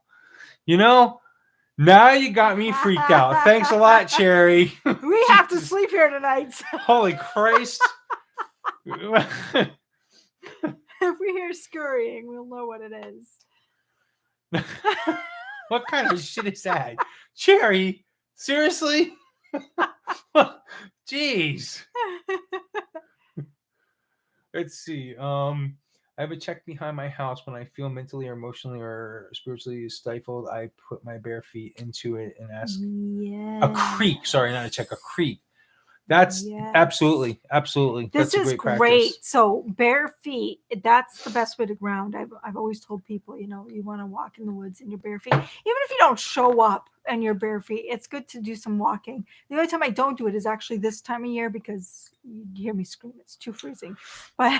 now you got me freaked out. Thanks a lot, Cherry. We have to sleep here tonight. Holy Christ. If we hear scurrying, we'll know what it is. What kind of shit is that? Cherry? Seriously? Jeez. Let's see. I have a check behind my house. When I feel mentally or emotionally or spiritually stifled, I put my bare feet into it and ask a creek. Sorry, not a check, a creek. That's Yes. absolutely. This That's a is great great. practice. So bare feet, that's the best way to ground. I've always told people, you want to walk in the woods in your bare feet. Even if you don't show up in your bare feet, it's good to do some walking. The only time I don't do it is actually this time of year because you hear me scream. It's too freezing. But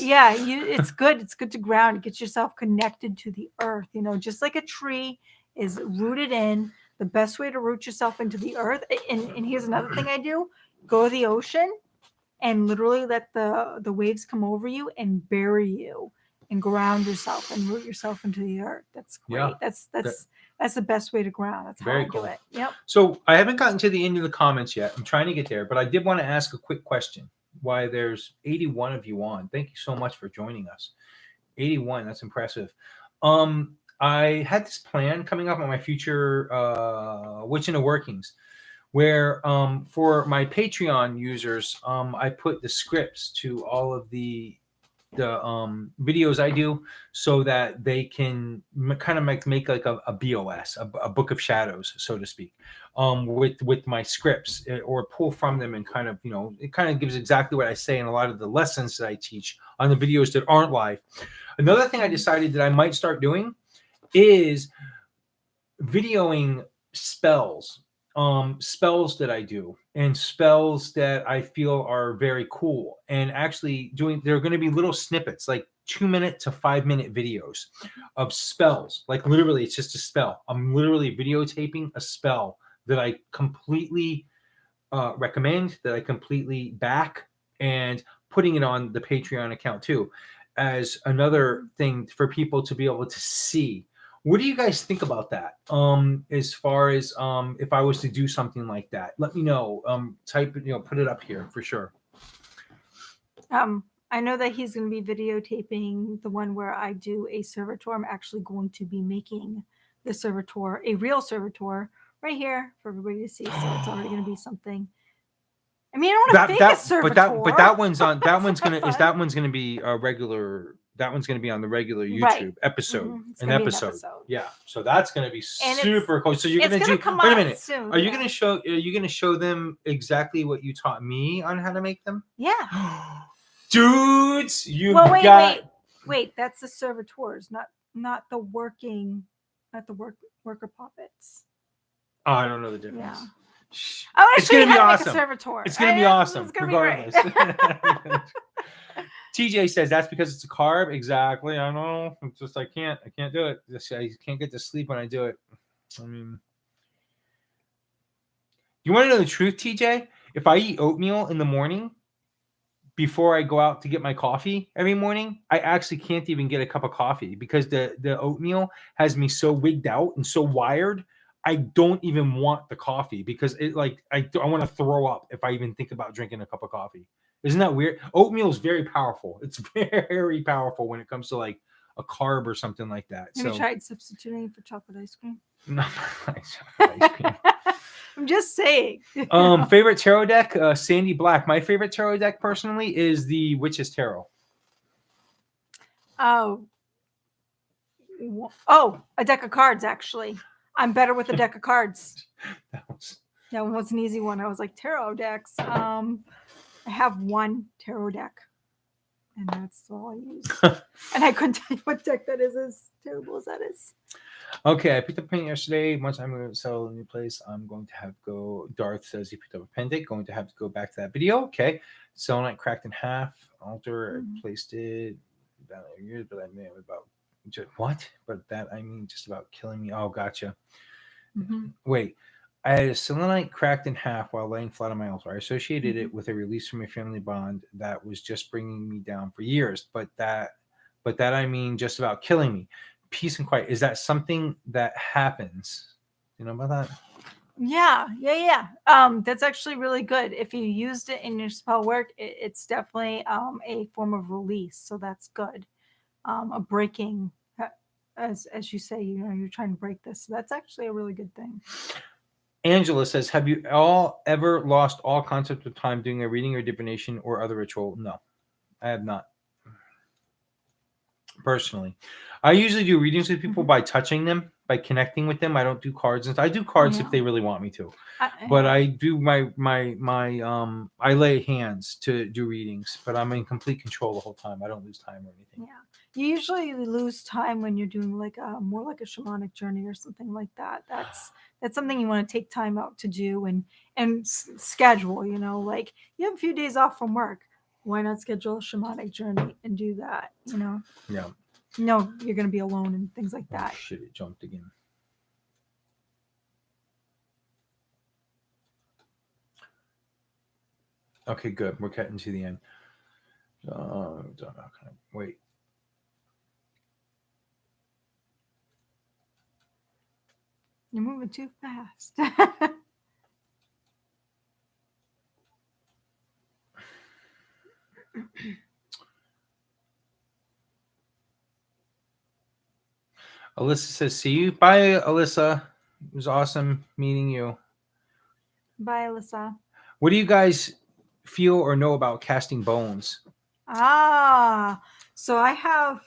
yeah, it's good. It's good to ground. Get yourself connected to the earth. Just like a tree is rooted in. The best way to root yourself into the earth. And here's another thing I do: go to the ocean and literally let the waves come over you and bury you and ground yourself and root yourself into the earth. That's great. Yeah, That's the best way to ground. That's how very I cool. do it. Yep. So I haven't gotten to the end of the comments yet. I'm trying to get there, but I did want to ask a quick question. Why there's 81 of you on. Thank you so much for joining us. 81, that's impressive. I had this plan coming up on my future Witch in the Workings, where for my Patreon users, I put the scripts to all of the videos I do, so that they can kind of make like a BOS, a book of shadows, so to speak, with my scripts, or pull from them, and kind of, it kind of gives exactly what I say in a lot of the lessons that I teach on the videos that aren't live. Another thing I decided that I might start doing is videoing spells, spells that I do, and spells that I feel are very cool, and actually they're going to be little snippets, like 2-minute to 5-minute videos of spells. Like literally, it's just a spell. I'm literally videotaping a spell that I completely recommend, that I completely back, and putting it on the Patreon account too, as another thing for people to be able to see. What do you guys think about that? As far as if I was to do something like that, let me know. Type it, put it up here for sure. I know that he's going to be videotaping the one where I do a servitor. I'm actually going to be making the servitor, a real servitor, right here for everybody to see. So it's already going to be something. I mean, I don't want to fake a servitor. But that one's on. That one's gonna is that one's gonna be a regular. That one's gonna be on the regular YouTube episode. An episode. Yeah. So that's gonna be super cool. So you're gonna do. Come wait a minute. Soon, Are you gonna show? Are you gonna show them exactly what you taught me on how to make them? Yeah. Dudes, wait. That's the servitors, not the working, not the worker puppets. Oh, I don't know the difference. Yeah. Oh, it's gonna be awesome. It's gonna be awesome, regardless. TJ says that's because it's a carb. Exactly. I know. It's just I can't do it. I can't get to sleep when I do it. I mean, you want to know the truth, TJ? If I eat oatmeal in the morning before I go out to get my coffee every morning, I actually can't even get a cup of coffee, because the oatmeal has me so wigged out and so wired. I don't even want the coffee, because I want to throw up if I even think about drinking a cup of coffee. Isn't that weird? Oatmeal is very powerful. It's very powerful when it comes to like a carb or something like that. Have you tried substituting for chocolate ice cream? No, chocolate ice cream. I'm just saying. Favorite tarot deck, Sandy Black. My favorite tarot deck personally is the Witch's Tarot. Oh, a deck of cards, actually. I'm better with a deck of cards. That one was an easy one. I was like, tarot decks. I have one tarot deck, and that's all I use. And I couldn't tell you what deck that is, as terrible as that is. Okay, I picked up a paint yesterday. Once I'm going to sell a new place, I'm going to have to go. Darth says he picked up a pendant. Going to have to go back to that video. Okay. Selenite cracked in half. Altar, I placed it. About years, but I mean about what? But that I mean just about killing me. Oh, gotcha. Wait. I had a selenite cracked in half while laying flat on my altar. I associated it with a release from a family bond that was just bringing me down for years. But that I mean just about killing me. Peace and quiet. Is that something that happens? You know about that? Yeah. That's actually really good. If you used it in your spell work, it's definitely a form of release. So that's good. A breaking, as you say, you're trying to break this. So that's actually a really good thing. Angela says, have you all ever lost all concept of time doing a reading or divination or other ritual? No, I have not. personally. I usually do readings with people Mhm. by touching them, by connecting with them. I don't do cards, and I do cards if Yeah. they really want me to. But Yeah. I do my I lay hands to do readings, but I'm in complete control the whole time. I don't lose time or anything. Yeah. You usually lose time when you're doing like a more like a shamanic journey or something like that. That's something you want to take time out to do and schedule, you know, like you have a few days off from work. Why not schedule a shamanic journey and do that, you know? Yeah. No, you're going to be alone and things like Oh that. shit! It jumped again. Okay, good. We're getting to the end. Wait. You're moving too fast. Alyssa says, "See you." Bye, Alyssa. It was awesome meeting you. Bye, Alyssa. What do you guys feel or know about casting bones? So I have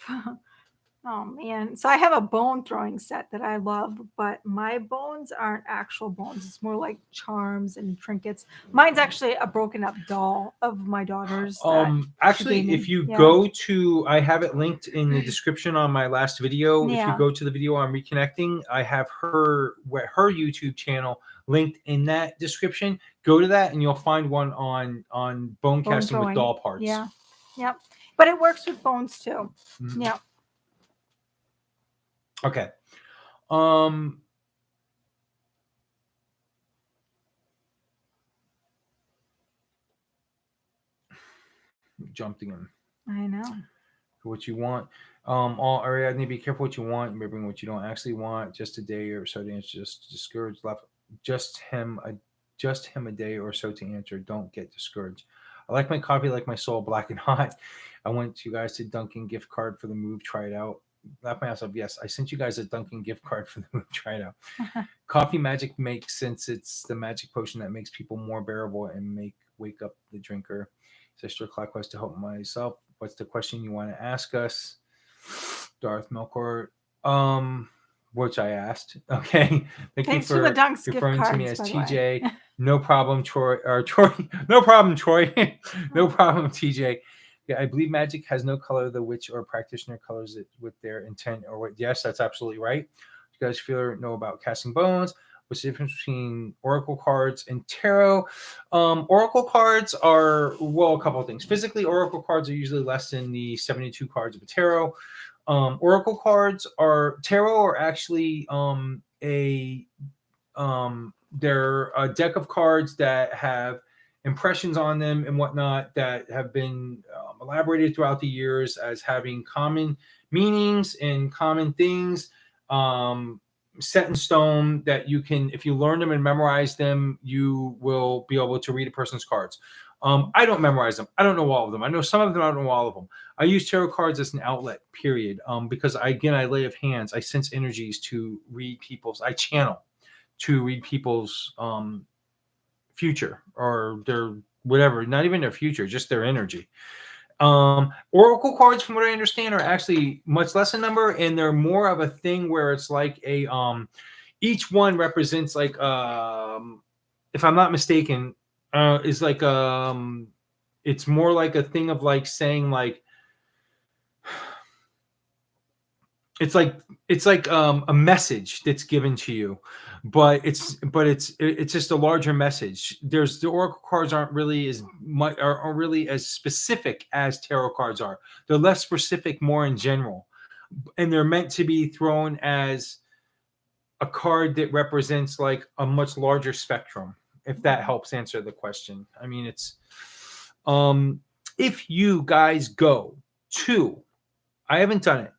oh man. So I have a bone throwing set that I love, but my bones aren't actual bones. It's more like charms and trinkets. Mine's actually a broken up doll of my daughter's that she gave Actually, me. if you Yeah. go to, I have it linked in the description on my last video. If you Yeah. go to the video on reconnecting, I have her YouTube channel linked in that description. Go to that and you'll find one on bone Bone casting with throwing. doll parts. Yeah. Yep. But it works with bones too. Mhm. Yeah. Okay. Jumped again. I know. What you want. All Ariadne, be careful what you want. Remembering what you don't actually want. Just a day or so to answer. Just discouraged. Left. Just him a day or so to answer. Don't get discouraged. I like my coffee like my soul, black and hot. I went you guys to Dunkin' gift card for the move. Try it out. Laugh myself. Yes, I sent you guys a Dunkin' gift card for the move. Try it out. Coffee magic makes sense. It's the magic potion that makes people more bearable and wake up the drinker. Sister Clockwise to help myself. What's the question you want to ask us? Darth Melkor. Which I asked. Okay. Thank you Thanks for the for Dunks gift referring to me cards, as by the way. TJ. No problem, Troy. Or Troy. No problem, Troy. No problem, TJ. Yeah, I believe magic has no color. The witch or practitioner colors it with their intent or what. Yes, that's absolutely right. You guys know about casting bones? What's the difference between oracle cards and tarot? Oracle cards are, well, a couple of things. Physically, oracle cards are usually less than the 72 cards of a tarot. Oracle cards are actually they're a deck of cards that have impressions on them and whatnot that have been elaborated throughout the years as having common meanings and common things set in stone that you can, if you learn them and memorize them, you will be able to read a person's cards. I don't memorize them. I don't know all of them. I know some of them. I don't know all of them. I use tarot cards as an outlet, period. Because I lay of hands. I sense energies to read people's. I channel to read people's future or their whatever. Not even their future, just their energy. Oracle cards, from what I understand, are actually much less in number, and they're more of a thing where it's like a each one represents like if I'm not mistaken, is like it's more like a thing of like saying like it's like a message that's given to you, but it's just a larger message. There's the oracle cards aren't really as much are really as specific as tarot cards are. They're less specific, more in general, and they're meant to be thrown as a card that represents like a much larger spectrum, if that helps answer the question. I mean, it's if you guys go to, I haven't done it,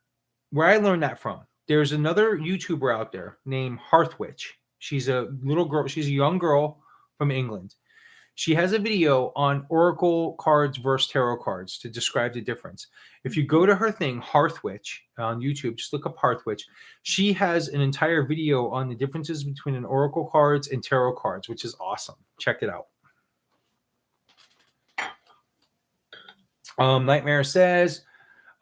where I learned that from, there's another YouTuber out there named Hearthwitch. She's a little girl, she's a young girl from England. She has a video on oracle cards versus tarot cards to describe the difference. If you go to her thing, Hearthwitch, on YouTube, just look up Hearthwitch. She has an entire video on the differences between an oracle cards and tarot cards, which is awesome. Check it out. Nightmare says,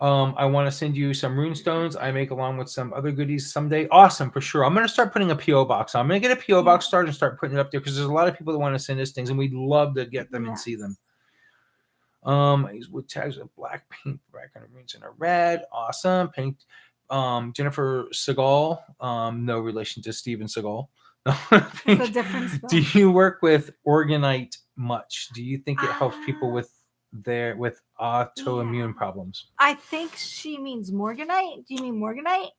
I want to send you some rune stones I make along with some other goodies someday. Awesome, for sure. I'm going to start putting a PO box. I'm going to get a PO box started and start putting it up there because there's a lot of people that want to send us things, and we'd love to get them and see them. I use wood tags with black paint, background runes in a red. Awesome. Paint. Jennifer Segal. No relation to Steven Seagal. It's a different spell. Do you work with Organite much? Do you think it helps people with autoimmune problems? I think she means Morganite. Do you mean Morganite?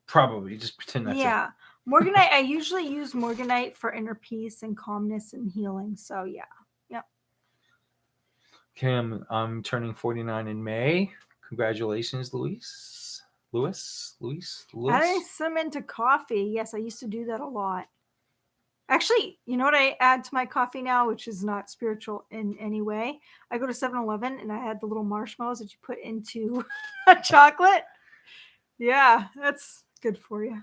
Probably. Just pretend that's it. Morganite. I usually use Morganite for inner peace and calmness and healing. So yeah. Okay, I'm turning 49 in May. Congratulations, Louis. Adding some into coffee. Yes, I used to do that a lot. Actually, you know what I add to my coffee now, which is not spiritual in any way? I go to 7-Eleven and I add the little marshmallows that you put into a chocolate. Yeah, that's good for you.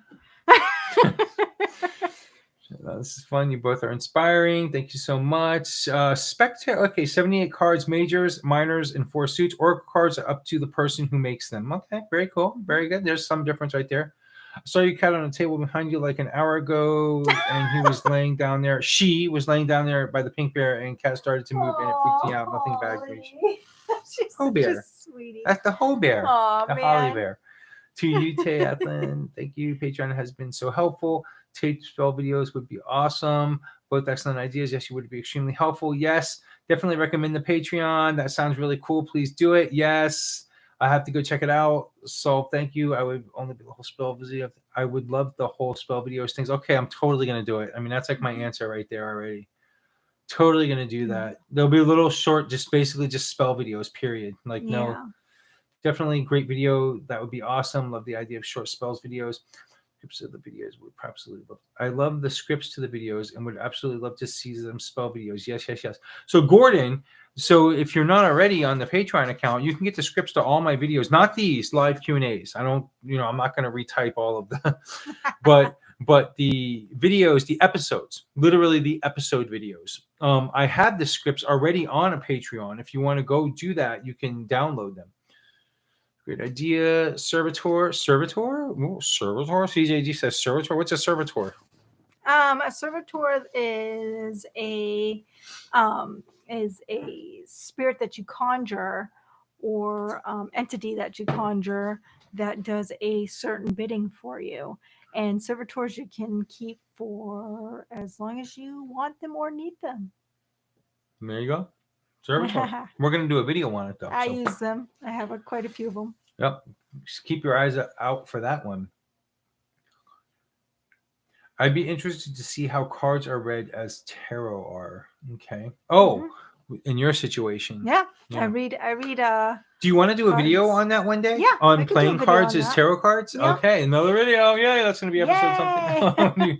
This is fun. You both are inspiring. Thank you so much. Spectator. Okay, 78 cards, majors, minors, and 4 suits. Oracle cards are up to the person who makes them. Okay, very cool. Very good. There's some difference right there. I saw your cat on a table behind you like an hour ago, and he was laying down there. She was laying down there by the pink bear, and cat started to move, and it freaked me out. Nothing bad. She's Ho such bear. a sweetie. That's the Ho bear. Aw, the man. Holly bear. To you, Tathlin. Thank you. Patreon has been so helpful. Tape spell videos would be awesome. Both excellent ideas. Yes, you would be extremely helpful. Yes, definitely recommend the Patreon. That sounds really cool. Please do it. Yes, I have to go check it out. So thank you. I would only be the whole spell video. I would love the whole spell videos things. Okay, I'm totally gonna do it. I mean, that's like my answer right there already. Totally gonna do that. There'll be a little short, just basically just spell videos. Period. Like no. Definitely great video. That would be awesome. Love the idea of short spells videos. Scripts of the videos would absolutely love. I love the scripts to the videos and would absolutely love to see them spell videos. Yes. So Gordon, so if you're not already on the Patreon account, you can get the scripts to all my videos, not these live Q&As. I don't, I'm not going to retype all of them, but the videos, the episodes, literally the episode videos. I have the scripts already on a Patreon. If you want to go do that, you can download them. Great idea. Servitor. Ooh, servitor. CJG says servitor. What's a servitor? A servitor is a spirit that you conjure or entity that you conjure that does a certain bidding for you. And servitors you can keep for as long as you want them or need them. There you go. Servitor. We're going to do a video on it, though. I use them. I have quite a few of them. Yep. Just keep your eyes out for that one. I'd be interested to see how cards are read as tarot are. Okay. Oh, in your situation. Yeah. I read. Do you want to do a video on that one day? Yeah. On playing cards as tarot cards? Yeah. Okay. Another video. Yeah. That's going to be episode something.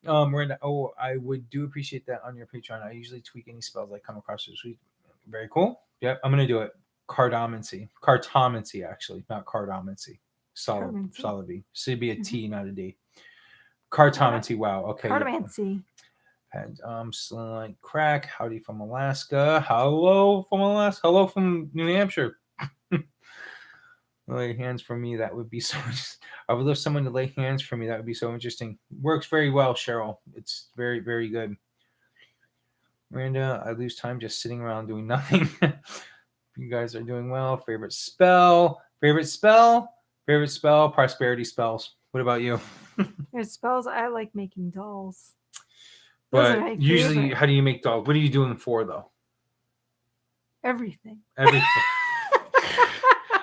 I would do appreciate that on your Patreon. I usually tweak any spells I come across this week. Very cool. Yep. I'm going to do it. Cartomancy, actually, not cardomancy. Solid B. So it'd be a T, not a D. Cartomancy. Wow. Okay. Cartomancy. And like crack. Howdy from Alaska. Hello from Alaska. Hello from New Hampshire. Lay hands for me. That would be so. I would love someone to lay hands for me. That would be so interesting. Works very well, Cheryl. It's very, very good. Miranda, I lose time just sitting around doing nothing. You guys are doing well. Favorite spell. Prosperity spells. What about you? Favorite spells. I like making dolls. But usually, how do you make dolls? What are you doing them for, though? Everything.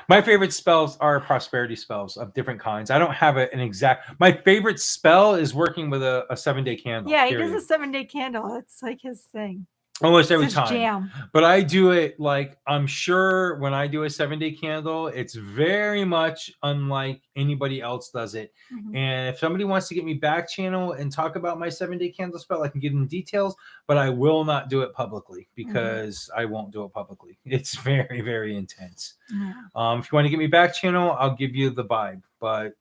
My favorite spells are prosperity spells of different kinds. I don't have an exact. My favorite spell is working with a 7-day candle. Yeah, he does a 7-day candle. It's like his thing. Almost every time. Jam. But I do it like, I'm sure when I do a 7-day candle, it's very much unlike anybody else does it. Mm-hmm. And if somebody wants to get me back channel and talk about my 7-day candle spell, I can give them details, but I will not do it publicly because I won't do it publicly. It's very, very intense. Yeah. If you want to get me back channel, I'll give you the vibe, but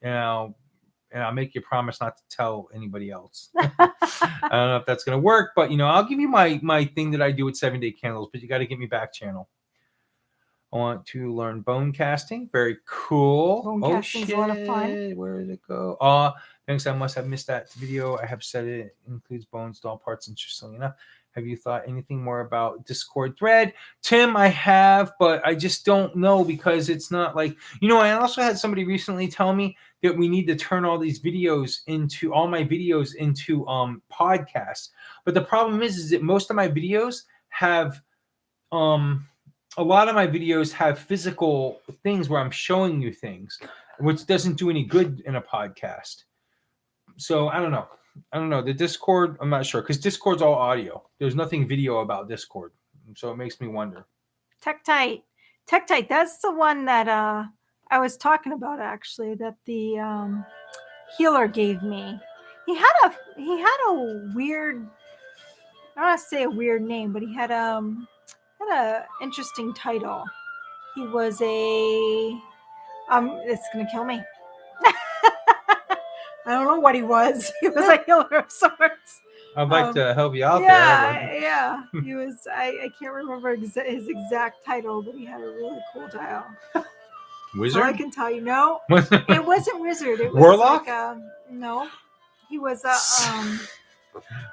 and I'll make you promise not to tell anybody else. I don't know if that's going to work, but I'll give you my thing that I do with 7-day candles, but you got to get me back channel. I want to learn bone casting. Very cool. Bone Oh casting's shit! a lot of fun. Where did it go? Thanks. I must have missed that video. I have said it includes bones, doll parts. Interestingly enough, have you thought anything more about Discord thread, Tim? I have, but I just don't know because it's not like I also had somebody recently tell me that we need to turn all my videos into podcasts. But the problem is that most of my videos have a lot of my videos have physical things where I'm showing you things, which doesn't do any good in a podcast. So I don't know. The Discord, I'm not sure because Discord's all audio. There's nothing video about Discord. So it makes me wonder. Tektite. That's the one that I was talking about actually, that the healer gave me. He had a weird, I don't want to say a weird name, but he had a interesting title. He was a it's gonna kill me. I don't know what he was. He was a healer of sorts. I'd like to help you out there. Yeah. He was. I can't remember his exact title, but he had a really cool title. Wizard? So I can tell you, no, it wasn't wizard. It was Warlock? Like, no, he was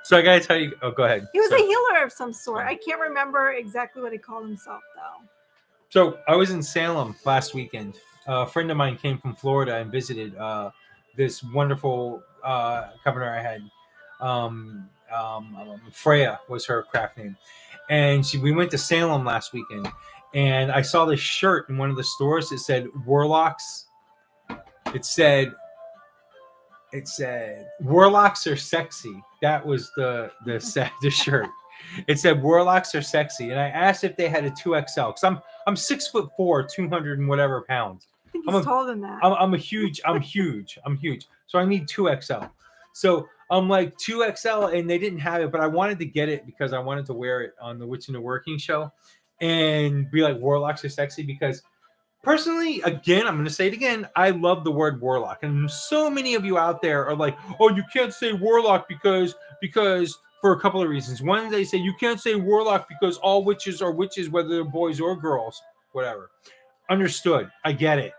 So I gotta tell you. Oh, go ahead. He was a healer of some sort. I can't remember exactly what he called himself though. So I was in Salem last weekend. A friend of mine came from Florida and visited this wonderful governor I had. Freya was her craft name, and we went to Salem last weekend, and I saw this shirt in one of the stores. It said Warlocks. It said Warlocks are sexy. That was the shirt. It said Warlocks are sexy, and I asked if they had a 2XL because I'm 6'4", 200 and whatever pounds. I think he's taller than that. I'm huge. So I need 2XL. So I'm like 2XL, and they didn't have it, but I wanted to get it because I wanted to wear it on the Witch in the Working show and be like, Warlocks are sexy because personally, again, I'm going to say it again, I love the word warlock. And so many of you out there are like, oh, you can't say warlock because for a couple of reasons. One, they say you can't say warlock because all witches are witches, whether they're boys or girls, whatever. Understood. I get it.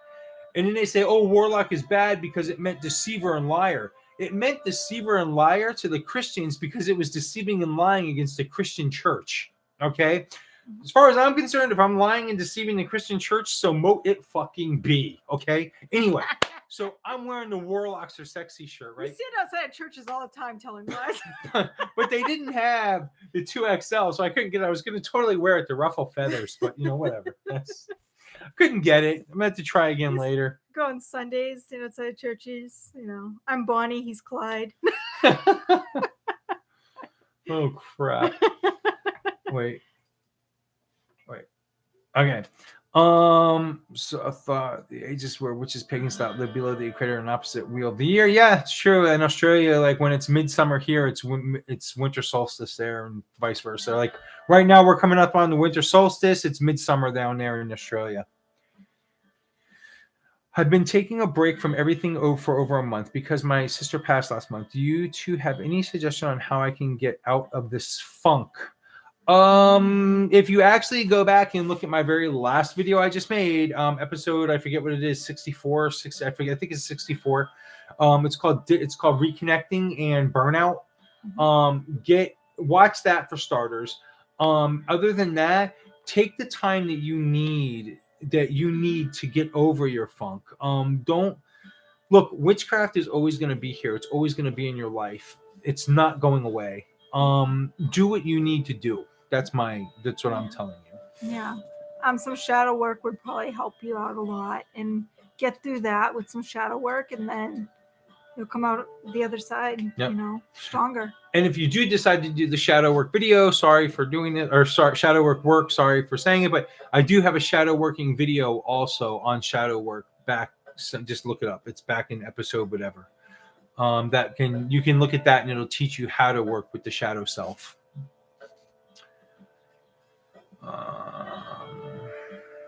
And then they say, oh, warlock is bad because it meant deceiver and liar. It meant deceiver and liar to the Christians because it was deceiving and lying against the Christian church. Okay? As far as I'm concerned, if I'm lying and deceiving the Christian church, so mote it fucking be. Okay? Anyway, so I'm wearing the Warlocks are sexy shirt, right? You see it outside of churches all the time telling lies. But they didn't have the 2XL, so I couldn't get it. I was going to totally wear it to ruffle feathers, but whatever. Couldn't get it. I'm going to have to try again later. Go on Sundays, outside of churches. I'm Bonnie, he's Clyde. Oh, crap. Wait. Okay. So I thought the ages where witches pagan style live below the equator and opposite wheel of the year. Yeah, it's true. In Australia, like when it's midsummer here, it's winter solstice there, and vice versa. Like right now, we're coming up on the winter solstice. It's midsummer down there in Australia. I've been taking a break from everything for over a month because my sister passed last month. Do you two have any suggestion on how I can get out of this funk? If you actually go back and look at my very last video I just made, episode, I forget what it is, 64, 60, I think it's 64. It's called Reconnecting and Burnout. Watch that for starters. Other than that, take the time that you need to get over your funk. Don't look, witchcraft is always going to be here. It's always going to be in your life. It's not going away. Do what you need to do. That's what I'm telling you. Yeah. Some shadow work would probably help you out a lot and get through that with some shadow work, and then you'll come out the other side, stronger. And if you do decide to do the shadow work video, sorry for doing it, or shadow work, sorry for saying it, but I do have a shadow working video also on shadow work back. So just look it up. It's back in episode whatever. You can look at that and it'll teach you how to work with the shadow self.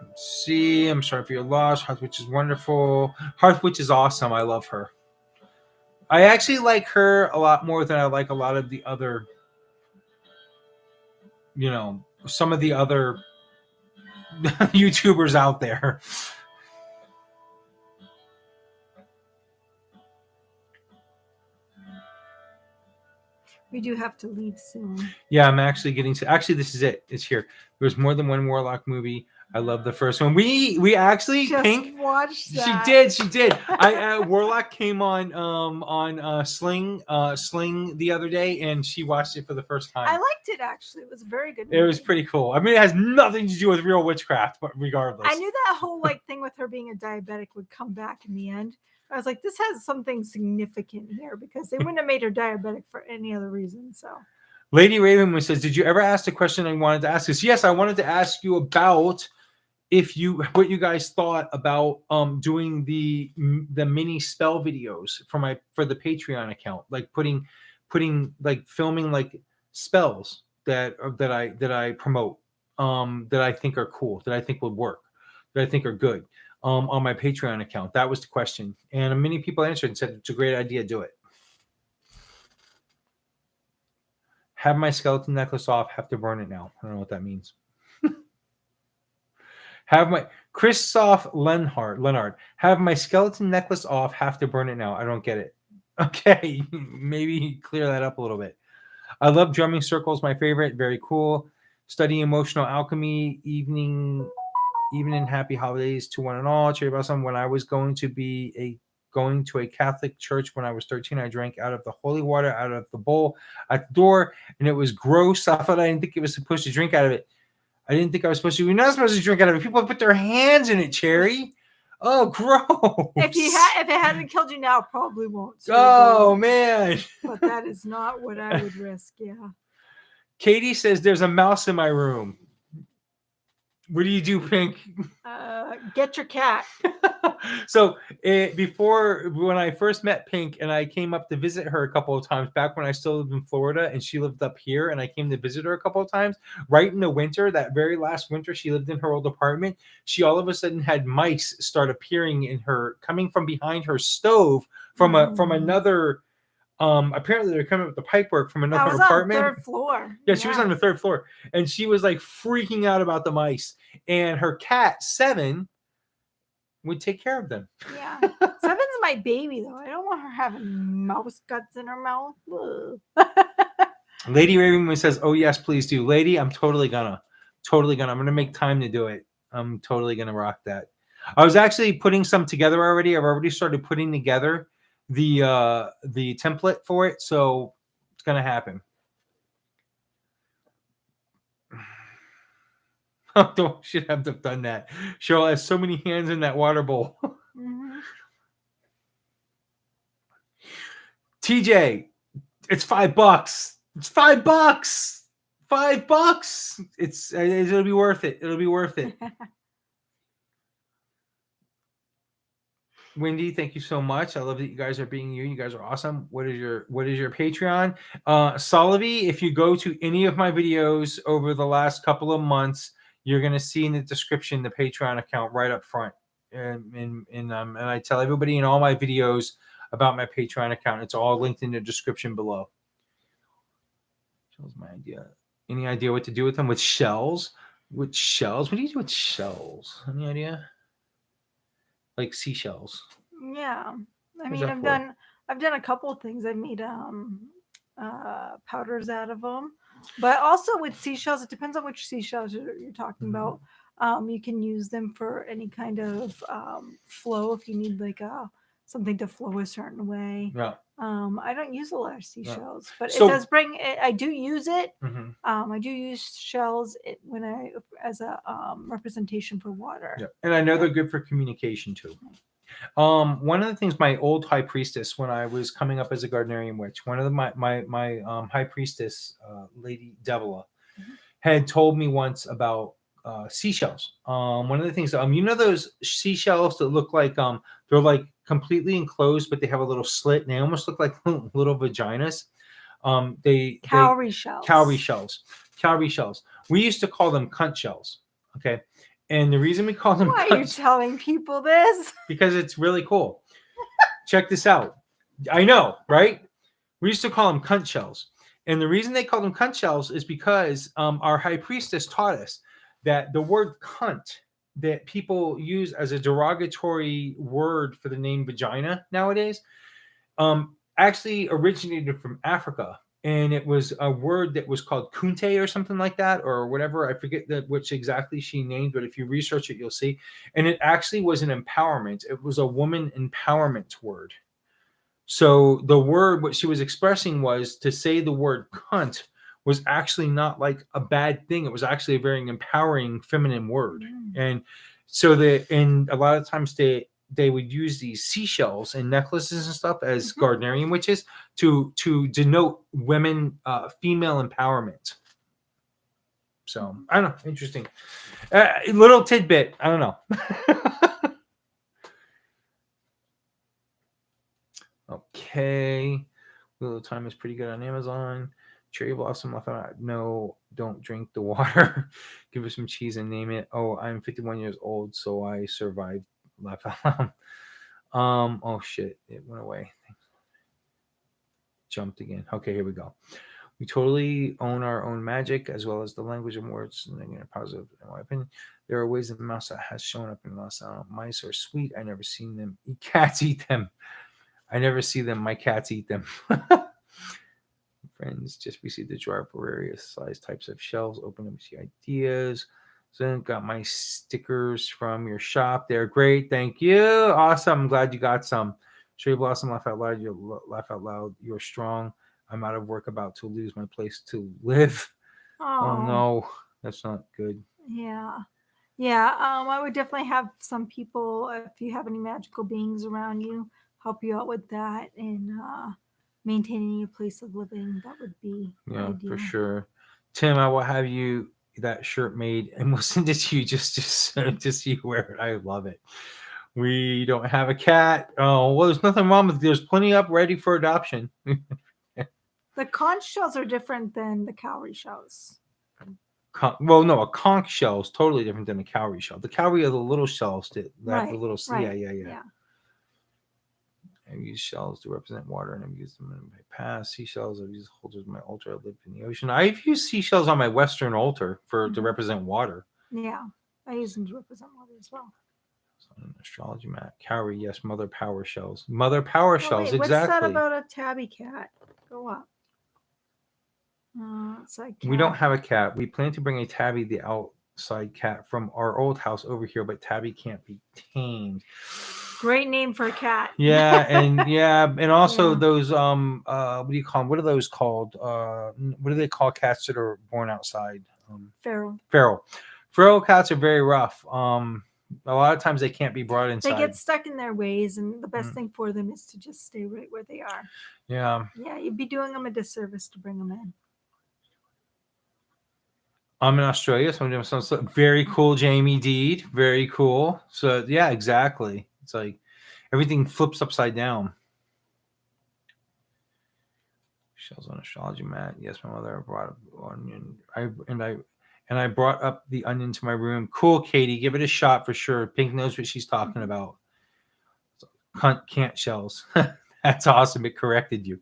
Let's see. I'm sorry for your loss. Hearthwitch is wonderful. Hearthwitch is awesome. I love her. I actually like her a lot more than I like a lot of the other, some of the other YouTubers out there. We do have to leave soon. Yeah, I'm actually getting to. Actually, this is it. It's here. There was more than one Warlock movie. I love the first one. We actually Just Pink. watched that. She did. Warlock came on Sling the other day, and she watched it for the first time. I liked it actually. It was a very good movie. It was pretty cool. I mean, it has nothing to do with real witchcraft, but regardless, I knew that whole like thing with her being a diabetic would come back in the end. I was like, this has something significant here because they wouldn't have made her diabetic for any other reason. So. Lady Raven says, "Did you ever ask the question I wanted to ask?" Us? Yes, I wanted to ask you about what you guys thought about doing the mini spell videos for the Patreon account, like putting like filming like spells that I promote, that I think are cool, that I think would work, that I think are good, on my Patreon account. That was the question, and many people answered and said it's a great idea. Do it. Have my skeleton necklace off. Have to burn it now. I don't know what that means. Have my Christoph Leonard. Have my skeleton necklace off. Have to burn it now. I don't get it. Okay, maybe clear that up a little bit. I love drumming circles. My favorite. Very cool. Study emotional alchemy. Evening and happy holidays to one and all. Cherry blossom. When I was going to a Catholic church when I was 13, I drank out of the holy water out of the bowl at the door, and it was gross. I thought I didn't think it was supposed to drink out of it. I didn't think I was supposed to. You're not supposed to drink out of it. People put their hands in it, Cherry. Oh, gross. If it hasn't killed you now, it probably won't. So oh, man. But that is not what I would risk. Yeah. Katie says there's a mouse in my room. What do you do, Pink? Get your cat. So before, when I first met Pink and I came up to visit her a couple of times back when I still lived in Florida and she lived up here and I came to visit her a couple of times, right in the winter, that very last winter she lived in her old apartment, she all of a sudden had mice start appearing in her, coming from behind her stove from another. Apparently they're coming up with the pipework from another apartment. On the third floor. Yeah, she was on the third floor, and she was like freaking out about the mice. And her cat 7 would take care of them. Yeah, 7's my baby though. I don't want her having mouse guts in her mouth. Lady Raven says, "Oh yes, please do, lady. I'm totally gonna. I'm gonna make time to do it. I'm totally gonna rock that." I was actually putting some together already. I've already started putting together the template for it, so it's gonna happen. Should have done that. Cheryl has so many hands in that water bowl. Mm-hmm. TJ, it's $5. It's $5. $5. It'll be worth it. It'll be worth it. Wendy, thank you so much. I love that you guys are being you. You guys are awesome. What is your Patreon? Solovy, if you go to any of my videos over the last couple of months, you're going to see in the description the Patreon account right up front. And I tell everybody in all my videos about my Patreon account. It's all linked in the description below. That was my idea. Any idea what to do with them? With shells? With shells? What do you do with shells? Any idea? Like seashells. Yeah, I mean, I've done a couple of things. I made powders out of them, but also with seashells, it depends on which seashells you're talking about. You can use them for any kind of flow if you need like something to flow a certain way. Yeah. I don't use a lot of seashells, but it does bring. I do use it. Mm-hmm. I do use shells as a representation for water. Yeah, and I know they're good for communication too. One of the things my old high priestess, when I was coming up as a Gardnerian witch, one of my high priestess, Lady Devila, had told me once about seashells. One of the things, you know those seashells that look like they're like completely enclosed, but they have a little slit, and they almost look like little vaginas. Cowrie shells. We used to call them cunt shells. Okay. And the reason we call them Why are you telling people this? Because it's really cool. Check this out. I know, right? We used to call them cunt shells. And the reason they call them cunt shells is because our high priestess taught us that the word cunt that people use as a derogatory word for the name vagina nowadays actually originated from Africa. And it was a word that was called kunte or something like that, or whatever. I forget which exactly she named, but if you research it, you'll see. And it actually was an empowerment. It was a woman empowerment word. So the word, what she was expressing was to say the word cunt was actually not like a bad thing. It was actually a very empowering feminine word. And so and a lot of times they would use these seashells and necklaces and stuff as Gardnerian witches to denote women, female empowerment. So I don't know, interesting. Little tidbit. I don't know. Okay. Little Time is pretty good on Amazon. Cherry Blossom, I thought, no, don't drink the water. Give us some cheese and name it. Oh, I'm 51 years old, so I survived. Laugh out loud. Oh shit, it went away. Jumped again. Okay, here we go. We totally own our own magic as well as the language and words. Negative, positive, in my opinion. There are ways that mouse has shown up in us. Mice are sweet. I never seen them. Cats eat them. I never see them. My cats eat them. Friends just received a jar for various size types of shelves. Open them to see ideas. So got my stickers from your shop. They're great. Thank you. Awesome. I'm glad you got some. Cherry Blossom, laugh out loud. You laugh out loud. You're strong. I'm out of work, about to lose my place to live. Oh no, that's not good. Yeah. Yeah. I would definitely have some people, if you have any magical beings around you, help you out with that and maintaining your place of living. That would be ideal. For sure. Tim, I will have you that shirt made and we'll send it to you just so you wear it. I love it. We don't have a cat. Oh, well, there's nothing wrong with it. There's plenty up ready for adoption. The conch shells are different than the cowrie shells. Well, no, a conch shell is totally different than a cowrie shell. The cowrie are the little shells that have the little. Right. Yeah. I use shells to represent water, and I've used them in my past. Seashells, I've used holders on my altar. I live in the ocean. I've used seashells on my Western altar to represent water. Yeah, I use them to represent water as well. An astrology mat. Cowrie, yes. Mother power shells. Mother power shells, wait, exactly. What's that about a tabby cat? Go up. It's like we don't have a cat. We plan to bring a tabby, the outside cat, from our old house over here, but tabby can't be tamed. Great name for a cat. Yeah, and also those what do you call them? What are those called? What do they call cats that are born outside? Feral cats are very rough. A lot of times they can't be brought inside. They get stuck in their ways, and the best thing for them is to just stay right where they are. Yeah, you'd be doing them a disservice to bring them in. I'm in Australia, so I'm doing something very cool, Jamie Deed. Very cool. So yeah, exactly. It's like everything flips upside down. Shells on astrology mat. Yes, my mother brought up onion. I brought up the onion to my room. Cool, Katie. Give it a shot for sure. Pink knows what she's talking about. Cunt can't shells. That's awesome. It corrected you.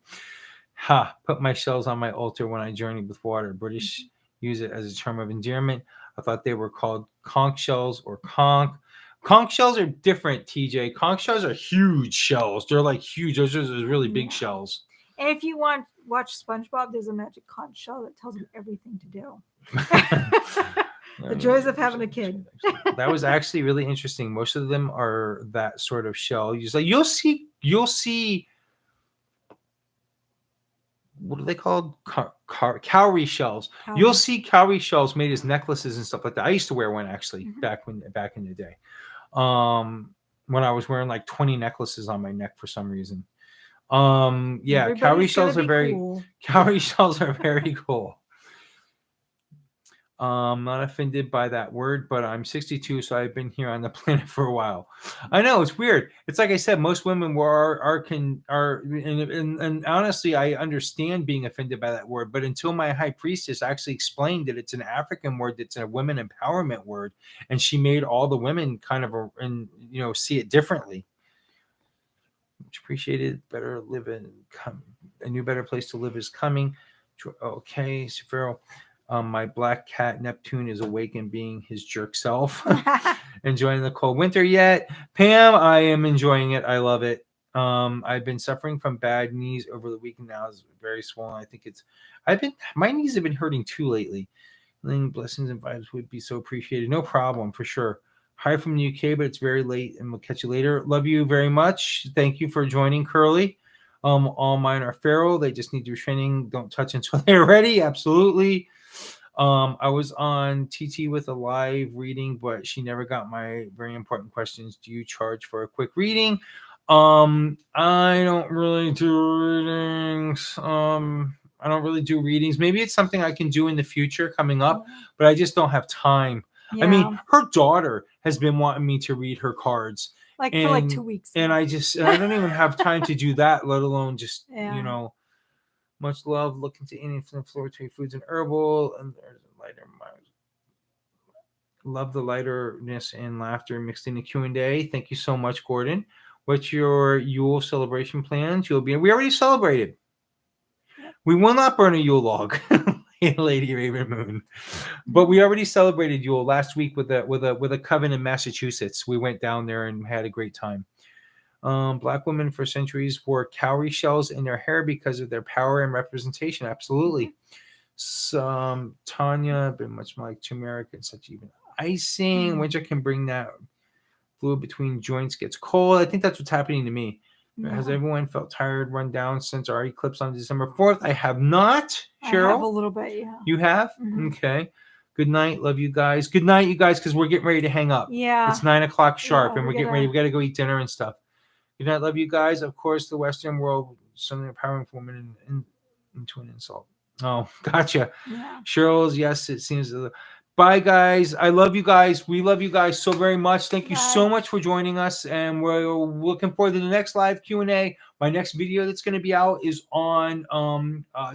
Put my shells on my altar when I journeyed with water. British use it as a term of endearment. I thought they were called conch shells or conch. Conch shells are different, TJ. Conch shells are huge shells. They're like huge. Those are really big shells. And if you watch SpongeBob, there's a magic conch shell that tells him everything to do. The joys of having a kid. That was actually really interesting. Most of them are that sort of shell. You'll see. What are they called? Cowrie shells. You'll see cowrie shells made as necklaces and stuff like that. I used to wear one actually back in the day. When I was wearing like 20 necklaces on my neck for some reason. Cowrie shells are very cool. Cowrie shells are very cool. Not offended by that word, but I'm 62, so I've been here on the planet for a while. I know it's weird. It's like I said, most women and honestly, I understand being offended by that word, but until my high priestess actually explained that it's an African word, that's a women empowerment word, and she made all the women kind of see it differently. Much appreciated. Better live a new better place to live is coming. Okay, Pharaoh. My black cat Neptune is awake and being his jerk self. Enjoying the cold winter yet? Pam, I am enjoying it. I love it. I've been suffering from bad knees over the weekend now. It's very swollen. I think my knees have been hurting too lately. Blessings and vibes would be so appreciated. No problem, for sure. Hi from the UK, but it's very late and we'll catch you later. Love you very much. Thank you for joining, Curly. All mine are feral. They just need to do training. Don't touch until they're ready. Absolutely. I was on TT with a live reading, but she never got my very important questions. Do you charge for a quick reading? I don't really do readings. I don't really do readings. Maybe it's something I can do in the future coming up, but I just don't have time. Yeah. I mean, her daughter has been wanting me to read her cards. For like 2 weeks. And I don't even have time to do that, let alone just, much love. Looking to any inflammatory foods and herbal. And there's a lighter mind. Love the lighterness and laughter mixed in the Q&A. Thank you so much, Gordon. What's your Yule celebration plans? We already celebrated. Yep. We will not burn a Yule log, Lady Raven Moon. But we already celebrated Yule last week with a coven in Massachusetts. We went down there and had a great time. Black women for centuries wore cowrie shells in their hair because of their power and representation. Absolutely. Tanya, been much more like turmeric and such even icing. Winter can bring that fluid between joints gets cold. I think that's what's happening to me. Yeah. Has everyone felt tired, run down since our eclipse on December 4th? I have not, Cheryl. I have a little bit, yeah. You have? Mm-hmm. Okay. Good night. Love you guys. Good night, you guys, because we're getting ready to hang up. Yeah. It's 9:00 sharp, and we're getting ready. We got to go eat dinner and stuff. Good night. Love you guys. Of course, the Western world, something empowering for women into an insult. Oh, gotcha. Yeah. Cheryl's, yes, it seems. Bye, guys. I love you guys. We love you guys so very much. Thank you so much for joining us, and we're looking forward to the next live Q&A. My next video that's going to be out is on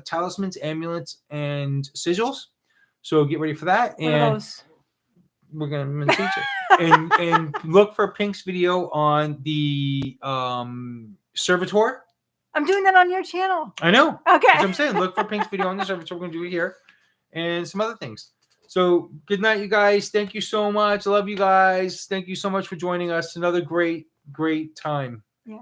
talismans, amulets, and sigils. So get ready for that. What are those? We're going to teach it. and look for Pink's video on the servitor. I'm doing that on your channel. I know. Okay. That's what I'm saying. Look for Pink's video on the servitor. We're going to do it here. And some other things. So good night, you guys. Thank you so much. I love you guys. Thank you so much for joining us. Another great, great time. Yeah.